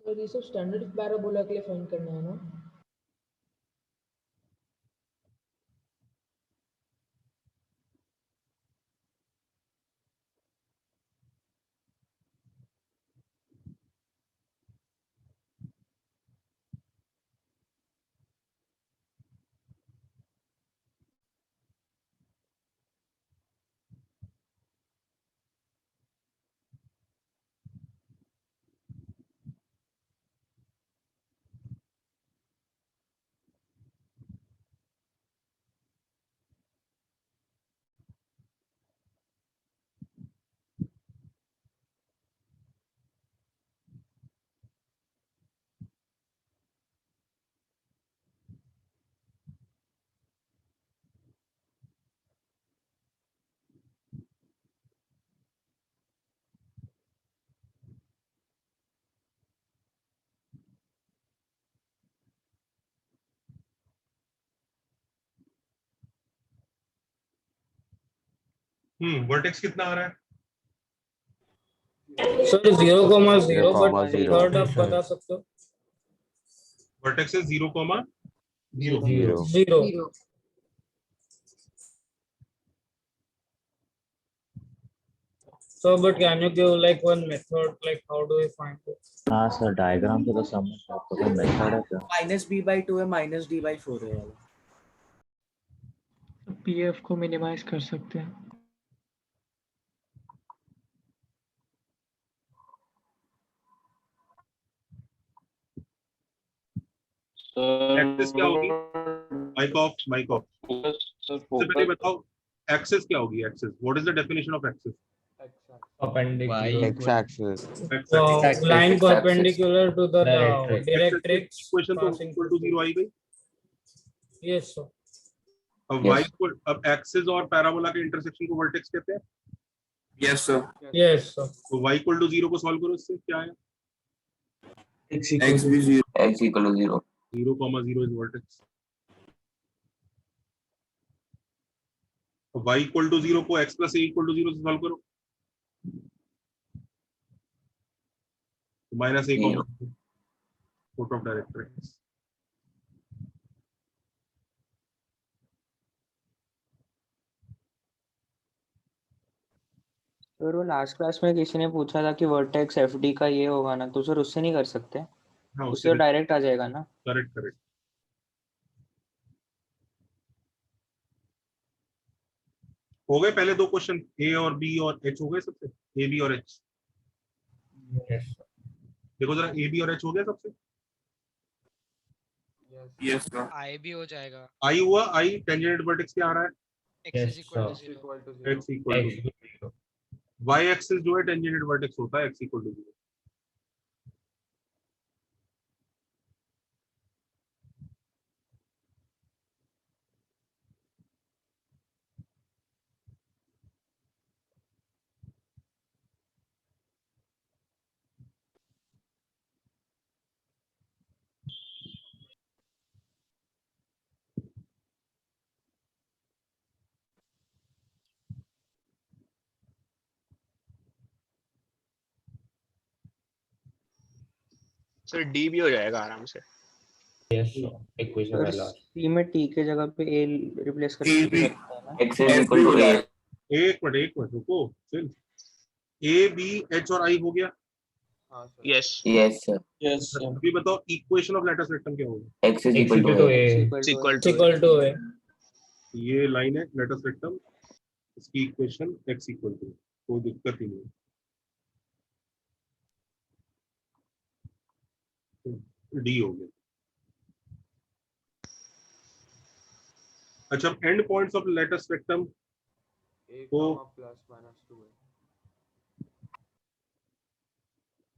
sir ये सब स्टैंडर्ड पैराबोला के लिए फाइंड करना है ना? वर्टेक्स कितना आ रहा है? सर 0,0 बट मेथड आप बता सकते हो? वर्टेक्स है 0,0 0. So, but can you give like one method, like how do we find it? हाँ सर, डायग्राम तो समझ आपको कोई मेथड है क्या? -b/2 है, -d/4 है वाला। पीएफ को मिनिमाइज कर सकते हैं। एक्सेस क्या होगी? Mic off. सबसे पहले बताओ एक्सेस क्या होगी? Axis, what is the definition of axis? x-axis. Line perpendicular to the directrix. Equation तो इक्वल टू 0 आई गई। Yes, sir. अब y को, अब एक्सिस और पैराबोला के इंटरसेक्शन को वर्टेक्स कहते हैं। Yes sir. Yes, sir. तो y इक्वल टू 0 को सॉल्व करो, इससे क्या है? x भी 0, x equal to 0, 0,0 is vertex. y equal to 0 को x plus a equal to 0 से सॉल्व करो, -a foot of directrix. Sir वो लास्ट क्लास में किसी ने पूछा था कि वर्टेक्स एफडी का ये होगा ना, तो सर उससे नहीं कर सकते? हाँ, उससे डायरेक्ट आ जाएगा ना? करेक्ट। हो गए पहले दो क्वेश्चन, ए और बी और एच हो गए सबसे, ए बी और एच। देखो जरा, ए बी और एच हो गया सबसे। Yes sir. आई भी हो जाएगा। आई हुआ, आई टेंजेंट वर्टेक्स क्या आ रहा है? x is equal to 0। x equal to 0। y axis जो है टेंजेंट वर्टेक्स होता है, x equal to 0। Sir D भी हो जाएगा आराम से। सर सी में टी के जगह पे ए रिप्लेस कर सकते हैं ना? x is equal to a। एक मिनट रुको, चल ए बी एच और आई हो गया। Yes yes sir. Yes sir. अभी बताओ इक्वेशन ऑफ लेटर सिस्टम क्या होगा? x is equal to a। Equal to है। ये लाइन है लेटर सिस्टम, इसकी इक्वेशन x इक्वल टू, कोई दिक्कत ही नहीं। डी हो गया। अच्छा, एंड पॉइंट्स ऑफ लेटर स्पेक्ट्रम को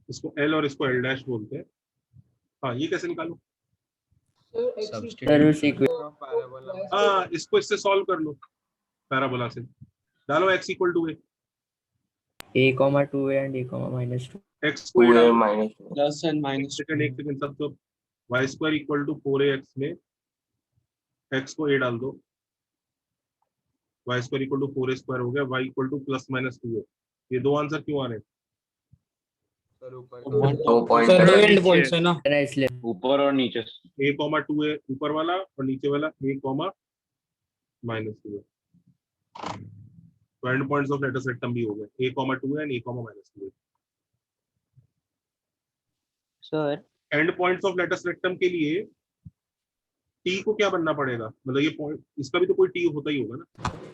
इसको एल और इसको एल डैश बोलते हैं। हाँ, ये कैसे निकालो? हाँ, इसको इससे सॉल्व कर लो, पैराबोला से डालो x equal to a, 2a and a, -2। x को ये डालो, प्लस एंड माइनस। एक सेकंड सब तो y square equal to 4ax में x को a डाल दो, y square equal to 4a square हो गया, y इक्वल टू +-2a। ये दो आंसर क्यों आ रहे हैं? दो पॉइंट सर दो एंड पॉइंट्स है ना, इसलिए ऊपर और नीचे। a, 2a ऊपर वाला और नीचे वाला a, -2a। तो एंड पॉइंट्स ऑफ लेटर सेक्टम भी हो गए, a, 2a and a, -2a। Sir and points of letter सेक्टम के लिए टी को क्या बनना पड़ेगा? मतलब ये पॉइंट, इसका भी तो कोई टी होता ही होगा ना,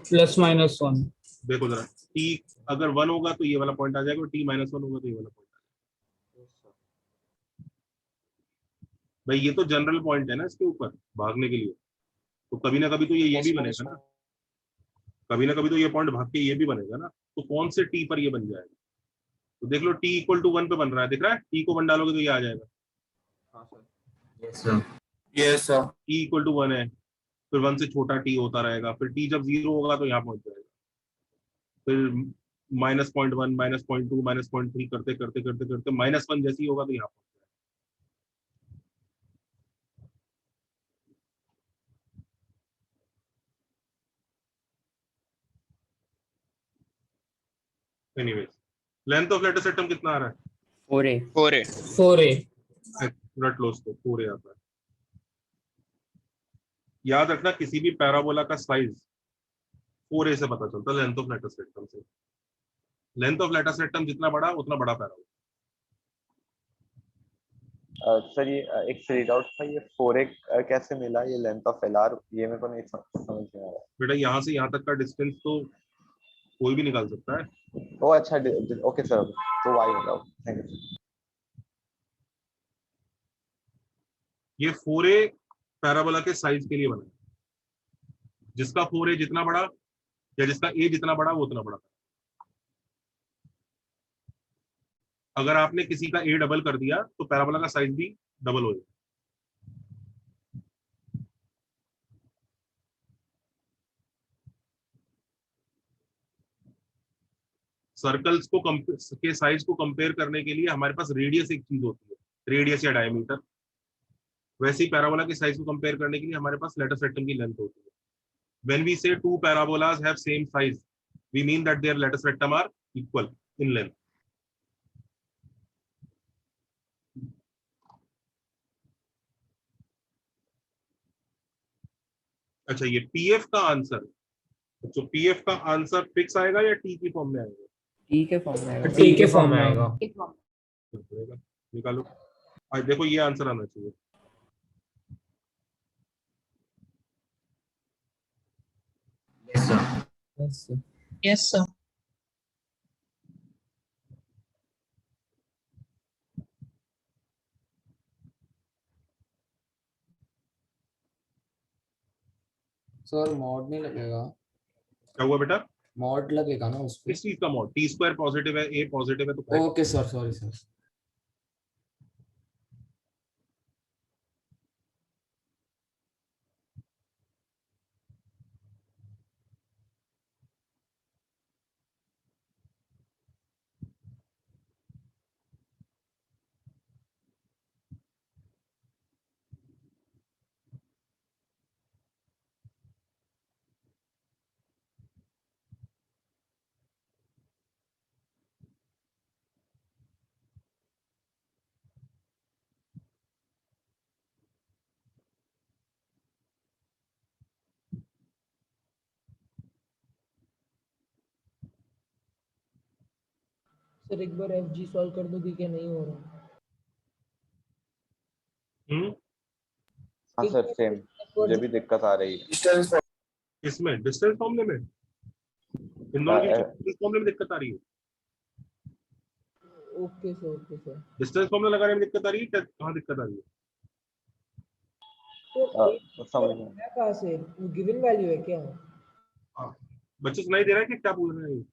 +-1। देखो जरा, टी अगर 1 होगा तो ये वाला पॉइंट आ जाएगा, और टी -1 होगा तो ये वाला पॉइंट आ जाएगा। भाई ये तो जनरल पॉइंट है ना इसके ऊपर भागने के लिए, तो कभी ना कभी तो ये भी बनेगा ना, कभी ना कभी तो ये पॉइंट भाग के ये भी बनेगा ना। तो कौन से टी पर ये बन जाएगा? तो देख लो, टी इक्वल टू 1 पे बन रहा है, दिख रहा है? टी को 1 डालोगे तो ये आ जाएगा। Yes sir. Yes sir. T equal to 1 है, फिर 1 से छोटा टी होता रहेगा, फिर टी जब 0 होगा तो यहाँ पहुंच जाएगा, फिर -0.1 -0.2 -0.3 करते करते करते करते -1 जैसी होगा तो यहाँ पहुंच जाएगा। एनीवेज, लेंथ ऑफ लेटर सेक्टम कितना आ रहा है? 4a। रट लो उसको, 4a आता है। याद रखना, किसी भी पैराबोला का साइज 4a से पता चलता है, लेंथ ऑफ लेटर सेक्टम से। लेंथ ऑफ लेटर सेक्टम जितना बड़ा उतना बड़ा पैराबोला। सर ये एक फ्री डाउट था, ये 4a कैसे मिला, ये लेंथ ऑफ LR, ये मेरे को नहीं समझ में आ रहा। बेटा यहाँ से यहाँ तक का डिस्टेंस तो कोई भी निकाल सकता है। ओ अच्छा, ओके सर, तो y होगा। Thank you. ये 4a पैराबोला के साइज के लिए बना है, जिसका 4a जितना बड़ा या जिसका a जितना बड़ा वो उतना बड़ा। अगर आपने किसी का a डबल कर दिया तो पैराबोला का साइज भी डबल हो जाएगा। सर्कल्स को के साइज को कंपेयर करने के लिए हमारे पास रेडियस एक चीज होती है, रेडियस या डायमीटर। वैसे ही पैराबोला के साइज को कंपेयर करने के लिए हमारे पास लेटर सेक्टम की लेंथ होती है। When we say two parabolas have same size, we mean that their letter spectrum are equal in length. अच्छा, ये PF का आंसर, तो PF का आंसर फिक्स आएगा या टी की फॉर्म में आएगा? टी के फॉर्म में आएगा। टी के फॉर्म में आएगा। निकालो, आज देखो ये आंसर आना चाहिए। Yes sir. Yes, sir. Yes, sir. Sir mod नहीं लगेगा, क्या हुआ बेटा? मॉड लगेगा ना उस पे? किस चीज का मॉड? टी स्क्वायर पॉजिटिव है, ए पॉजिटिव है तो correct. Okay sir, sorry sir. Sir एक बार एफ जी सॉल्व कर दोगे क्या? नहीं हो रहा। हाँ सर सेम, मुझे भी दिक्कत आ रही है। इसमें डिस्टेंस फॉर्मूले में, इन दोनों के डिस्टेंस फॉर्मूले में दिक्कत आ रही है। Okay sir, okay sir. Distance formula लगाने में दिक्कत आ रही है क्या? कहाँ दिक्कत आ रही है? तो समझ में कहाँ से? गिवन वैल्यू है क्या? हाँ, बच्चे सुनाई दे रहा है कि क्या बोल रहे हैं?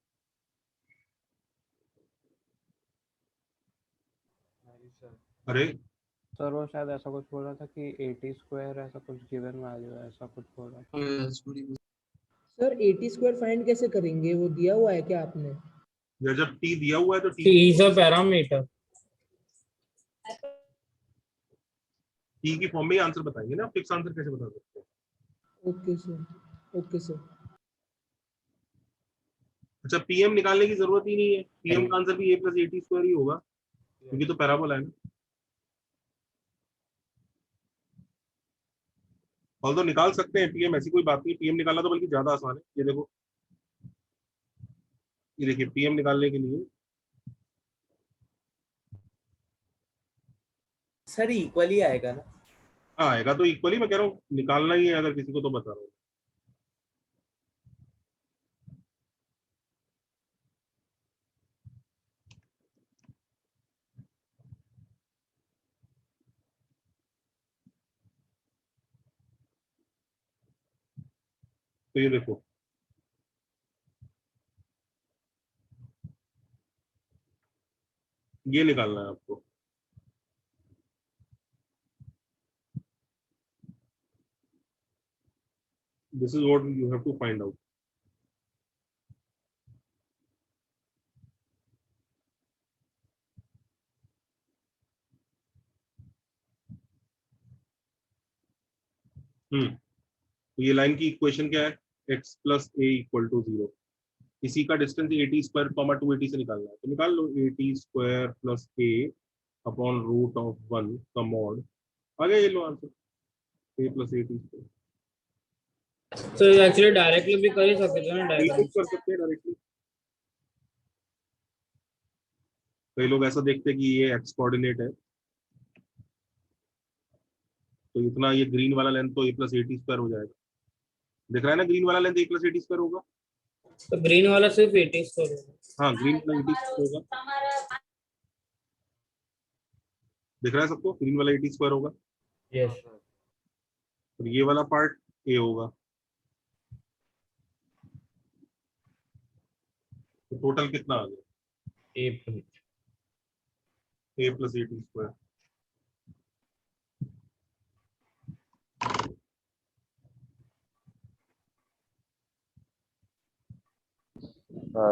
अरे सर वो शायद ऐसा कुछ बोल रहा था कि 80 स्क्वायर ऐसा कुछ गिवन वैल्यू है, ऐसा कुछ बोल रहा था। सर 80 स्क्वायर फाइंड कैसे करेंगे? वो दिया हुआ है क्या आपने? या जब टी दिया हुआ है तो T is a parameter. T की फॉर्म में ही आंसर बताएंगे ना, फिक्स आंसर कैसे बता सकते हैं? Okay sir, okay sir. अच्छा, पीएम निकालने की जरूरत ही नहीं है, पीएम का आंसर भी a + 80 स्क्वायर ही होगा क्योंकि तो पैराबोला है ना। और तो निकाल सकते हैं पीएम, ऐसी कोई बात नहीं। पीएम निकालना तो बल्कि ज्यादा आसान है। ये देखो, ये देखिए पीएम निकालने के लिए सर इक्वली आएगा ना? हाँ आएगा तो इक्वली, मैं कह रहा हूँ निकालना ही है अगर किसी को तो बता रहा हूँ। तो ये देखो, ये निकालना है आपको। This is what you have to find out. तो ये लाइन की इक्वेशन क्या है? x + a = 0। इसी का डिस्टेंस 80 स्क्वायर 280 से निकालना है, तो निकाल लो 80 स्क्वायर + a अपॉन √1 का मॉड। आ गया, ये लो answer, a + 80 square. So actually directly भी कर ही सकते थे ना डायग्राम कर सकते हैं डायरेक्टली। कई लोग ऐसा देखते हैं कि ये x कोऑर्डिनेट है, तो इतना ये ग्रीन वाला लेंथ तो a + 80 स्क्वायर हो जाएगा। दिख रहा है ना, ग्रीन वाला लेंथ a + 80 स्क्वायर होगा। तो ग्रीन वाला सिर्फ 80 स्क्वायर होगा। हाँ, ग्रीन वाला 80 स्क्वायर होगा। दिख रहा है सबको? ग्रीन वाला 80 स्क्वायर होगा। यस। और ये वाला पार्ट a होगा। तो टोटल कितना आ गया? a + 80 square.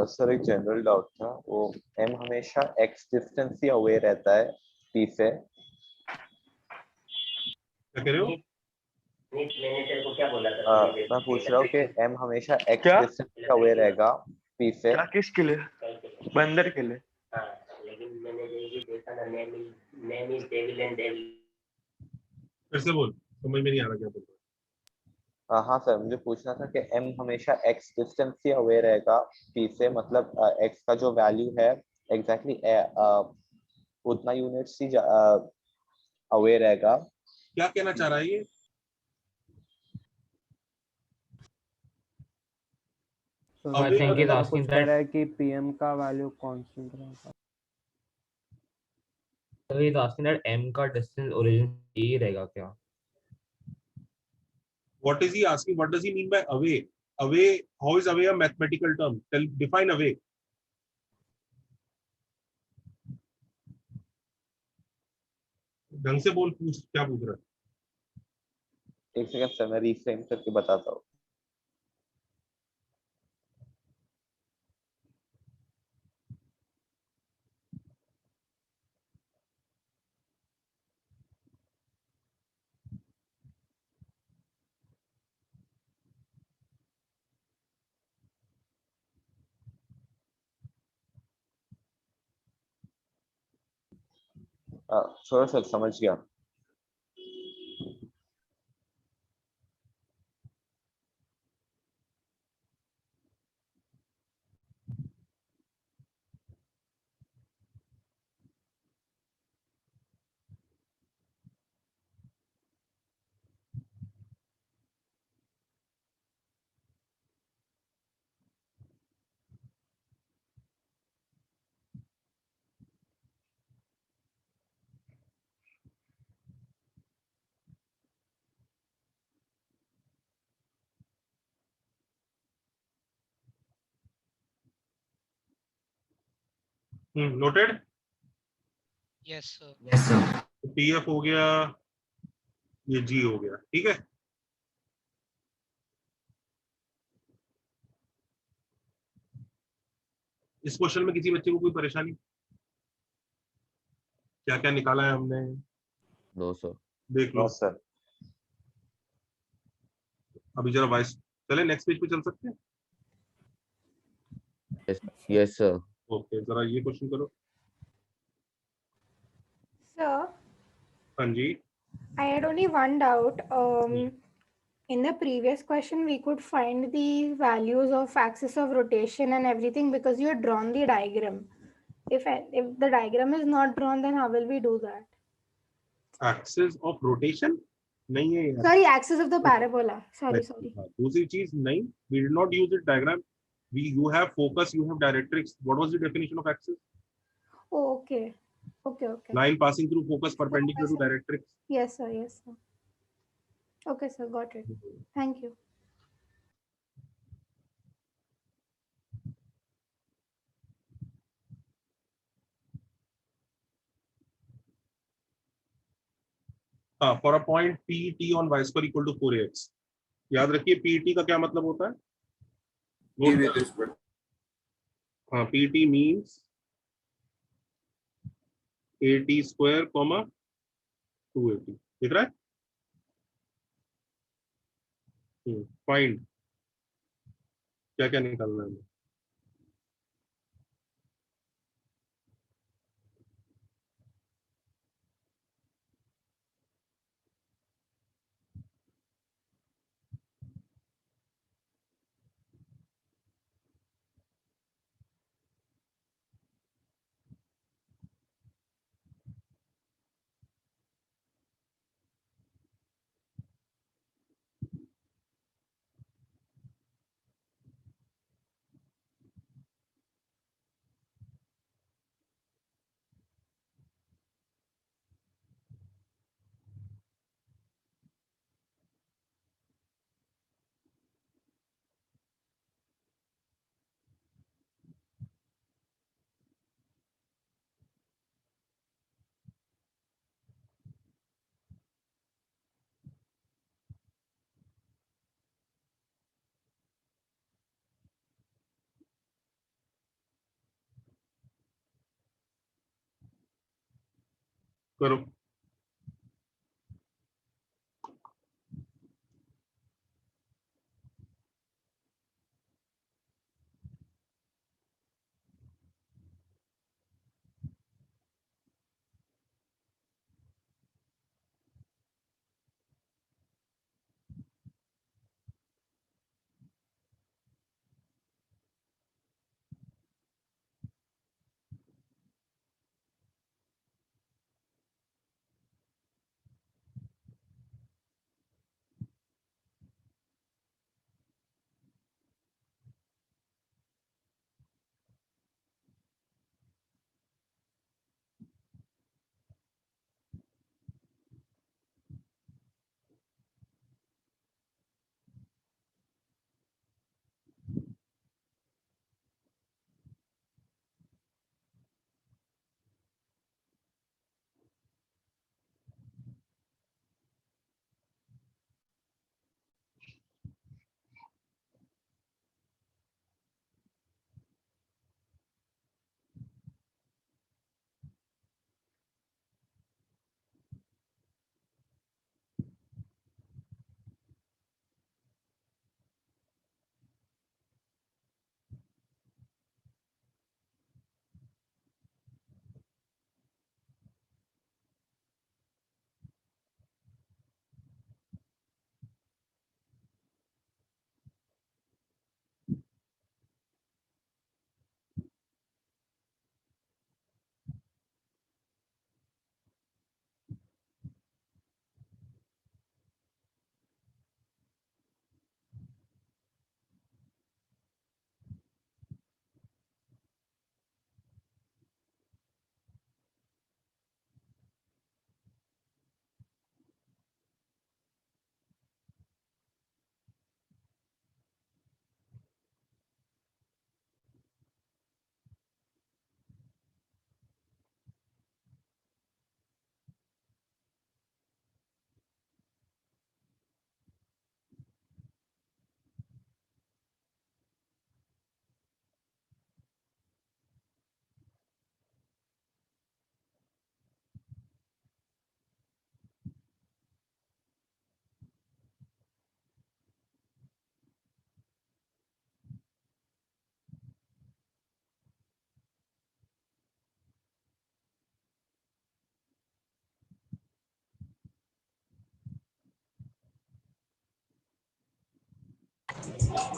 सर एक जनरल डाउट था, वो m हमेशा x डिस्टेंस से अवे रहता है p से। क्या कह रहे हो? मैंने तेरे को क्या बोला था? मैं पूछ रहा हूँ कि m हमेशा x क्या? डिस्टेंस से अवे रहेगा p से। क्या किसके लिए? बंदर के लिए। हाँ, लेकिन मैंने ये देखा ना, name is devil and devil. फिर से बोल, समझ में नहीं आ रहा क्या बोल रहा है। हाँ सर, मुझे पूछना था कि m हमेशा x डिस्टेंस से अवे रहेगा p से, मतलब x का जो वैल्यू है एग्जैक्टली उतना यूनिट्स ही अवे रहेगा। क्या कहना चाह रहा है ये? So अब I एक think he's मतलब asking पूछ कह that. रहा है कि PM का वैल्यू कांस्टेंट रहेगा। So he's asking that m का distance origin से ही रहेगा क्या? what is he asking? What does he mean by away? Away, how is away a mathematical term? Define away. ढंग से बोल, पूछ क्या पूछ रहा है? एक सेकंड सर, मैं रीफ्रेम करके बताता हूँ। थोड़ा सर समझ गया। Noted? Yes sir. Yes sir. TF हो गया, ये G हो गया, ठीक है। इस क्वेश्चन में किसी बच्चे को कोई परेशानी? क्या क्या निकाला है हमने? 200 देख लो। No sir. अभी जरा वाइस चले, नेक्स्ट पेज पे चल सकते हैं? Yes sir. ओके, जरा ये क्वेश्चन करो। Sir, हाँ जी। I had only one doubt. In the previous question, we could find the values of axis of rotation and everything because you had drawn the diagram. If the diagram is not drawn, then how will we do that? Axis of rotation नहीं है। Sorry, axis of the parabola. Sorry. दूसरी चीज नहीं, we did not use it diagram. You have focus, you have directrix. What was the definition of axis? Oh, okay. Line passing through focus perpendicular to directrix. Yes, sir. Okay, sir. Got it. Thank you. For a point PET on y square equal to 4ax. याद रखिए PET का क्या मतलब होता है? हाँ, PET means AT square, 2AT. दिख रहा है? फाइंड क्या क्या निकालना है? करो।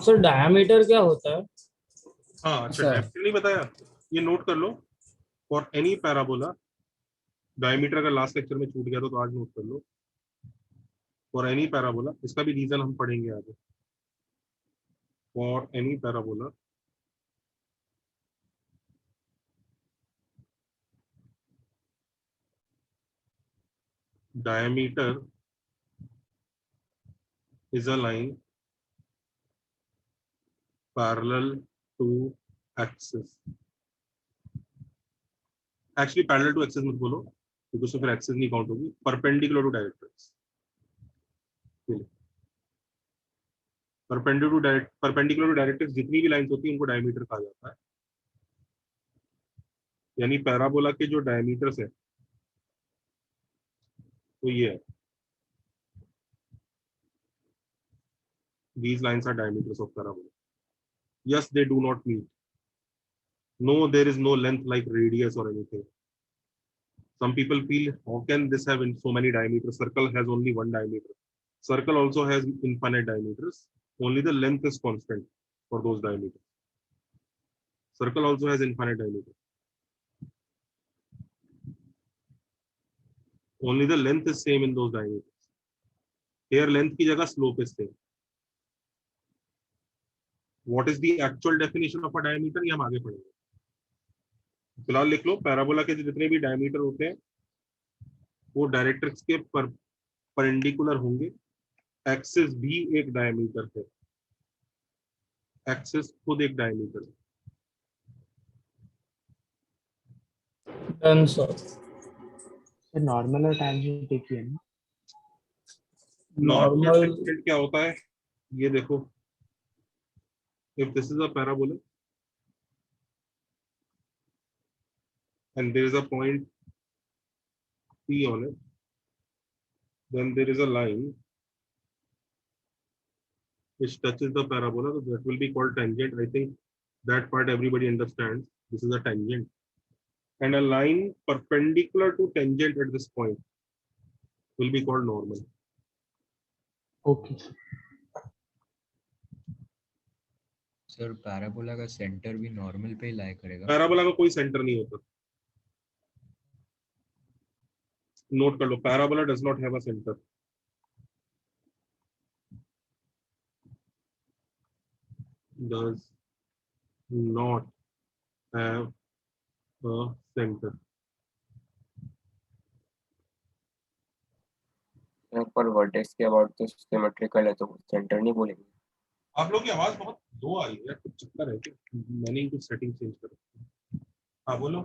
सर डायमीटर क्या होता है? हाँ अच्छा, सर। डायमीटर नहीं बताया, ये नोट कर लो। फॉर एनी पैराबोला, डायमीटर अगर लास्ट लेक्चर में छूट गया तो आज नोट कर लो। फॉर एनी पैराबोला, इसका भी रीजन हम पढ़ेंगे आगे। For any parabola, diameter is a line parallel to axis. Actually parallel to axis मत बोलो क्योंकि उसमें फिर axis नहीं काउंट होगी। perpendicular to directrix, perpendicular to directrix जितनी भी लाइंस होती है उनको डायमीटर कहा जाता है। यानी पैराबोला के जो डायमीटर्स है तो ये है, these lines are diameters of parabola. Yes, they do not meet. No, there is no length like radius or anything. Some people feel, how can this have in so many diameters? Circle has only one diameter. Circle also has infinite diameters. Only the length is constant for those diameters. Circle also has infinite diameter. Only the length is same in those diameters. Here length की जगह slope is same. What is the actual definition of a diameter? ये हम आगे पढ़ेंगे। फिलहाल लिख लो, parabola के जितने भी डायमीटर होते हैं वो डायरेक्ट्रिक्स के परपेंडिकुलर होंगे। एक्सिस भी एक डायमीटर है, एक्सिस खुद एक डायमीटर है। Done sir. सर नॉर्मल और टैंजेंट एक ही है ना? नॉर्मल टेंजेंट क्या होता है ये देखो। If this is a parabola and there is a point P on it, then there is a line which touches the parabola, so that will be called tangent. I think that part everybody understands. This is a tangent, and a line perpendicular to tangent at this point will be called normal. Okay. Sir parabola का centre भी normal पे ही लाई करेगा? Parabola का कोई centre नहीं होता, note कर लो। Parabola does not have a centre. Does not have a centre. पर वर्टेक्स के अबाउट तो सिमेट्रिकल है तो सेंटर नहीं बोलेंगे। आप लोग की आवाज बहुत लो आ रही है, कुछ चक्कर है क्या? मैंने कुछ सेटिंग चेंज कर रखी है। हाँ बोलो।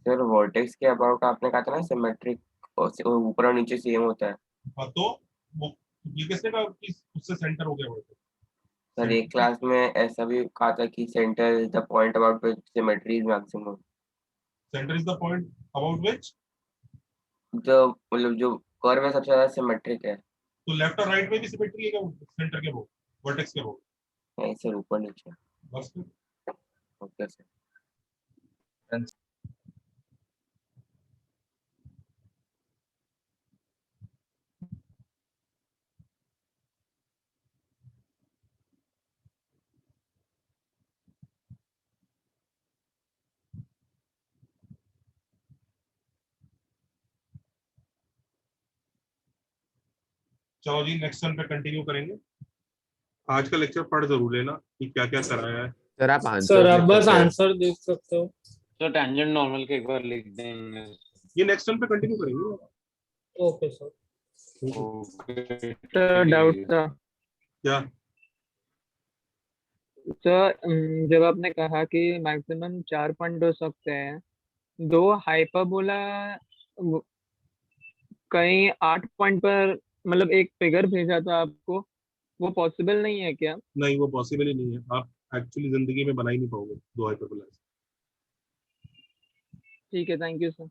सर वर्टेक्स के अबाउट आपने कहा था ना सिमेट्रिक, ऊपर और नीचे सेम होता है। हाँ तो वो ये किसने कहा कि उससे सेंटर हो गया वर्टेक्स? सर एक क्लास में ऐसा भी कहा था कि centre is the point about which symmetry is maximum. Centre is the point about which जो मतलब जो कर्व है सबसे ज्यादा सिमेट्रिक है। तो लेफ्ट और राइट में भी सिमेट्री है क्या सेंटर के वो वर्टेक्स के वो? नहीं सर ऊपर नीचे बस। Okay sir. चलो जी नेक्स्ट वन पे कंटिन्यू करेंगे। आज का लेक्चर पढ़ जरूर लेना कि क्या क्या कराया है। सर आप सर आप बस आंसर देख सकते हो। सर टेंजेंट नॉर्मल के एक बार लिख देंगे। ये नेक्स्ट वन पे कंटिन्यू करेंगे। Okay sir. सर डाउट था। क्या सर जब आपने कहा कि मैक्सिमम 4 पॉइंट हो सकते हैं, 2 हाइपरबोला कहीं 8 पॉइंट पर मतलब एक फिगर भेजा था आपको, वो पॉसिबल नहीं है क्या? नहीं वो पॉसिबल ही नहीं है, आप एक्चुअली जिंदगी में बना ही नहीं पाओगे 2 हाइपरबोला। ठीक है, थैंक यू सर।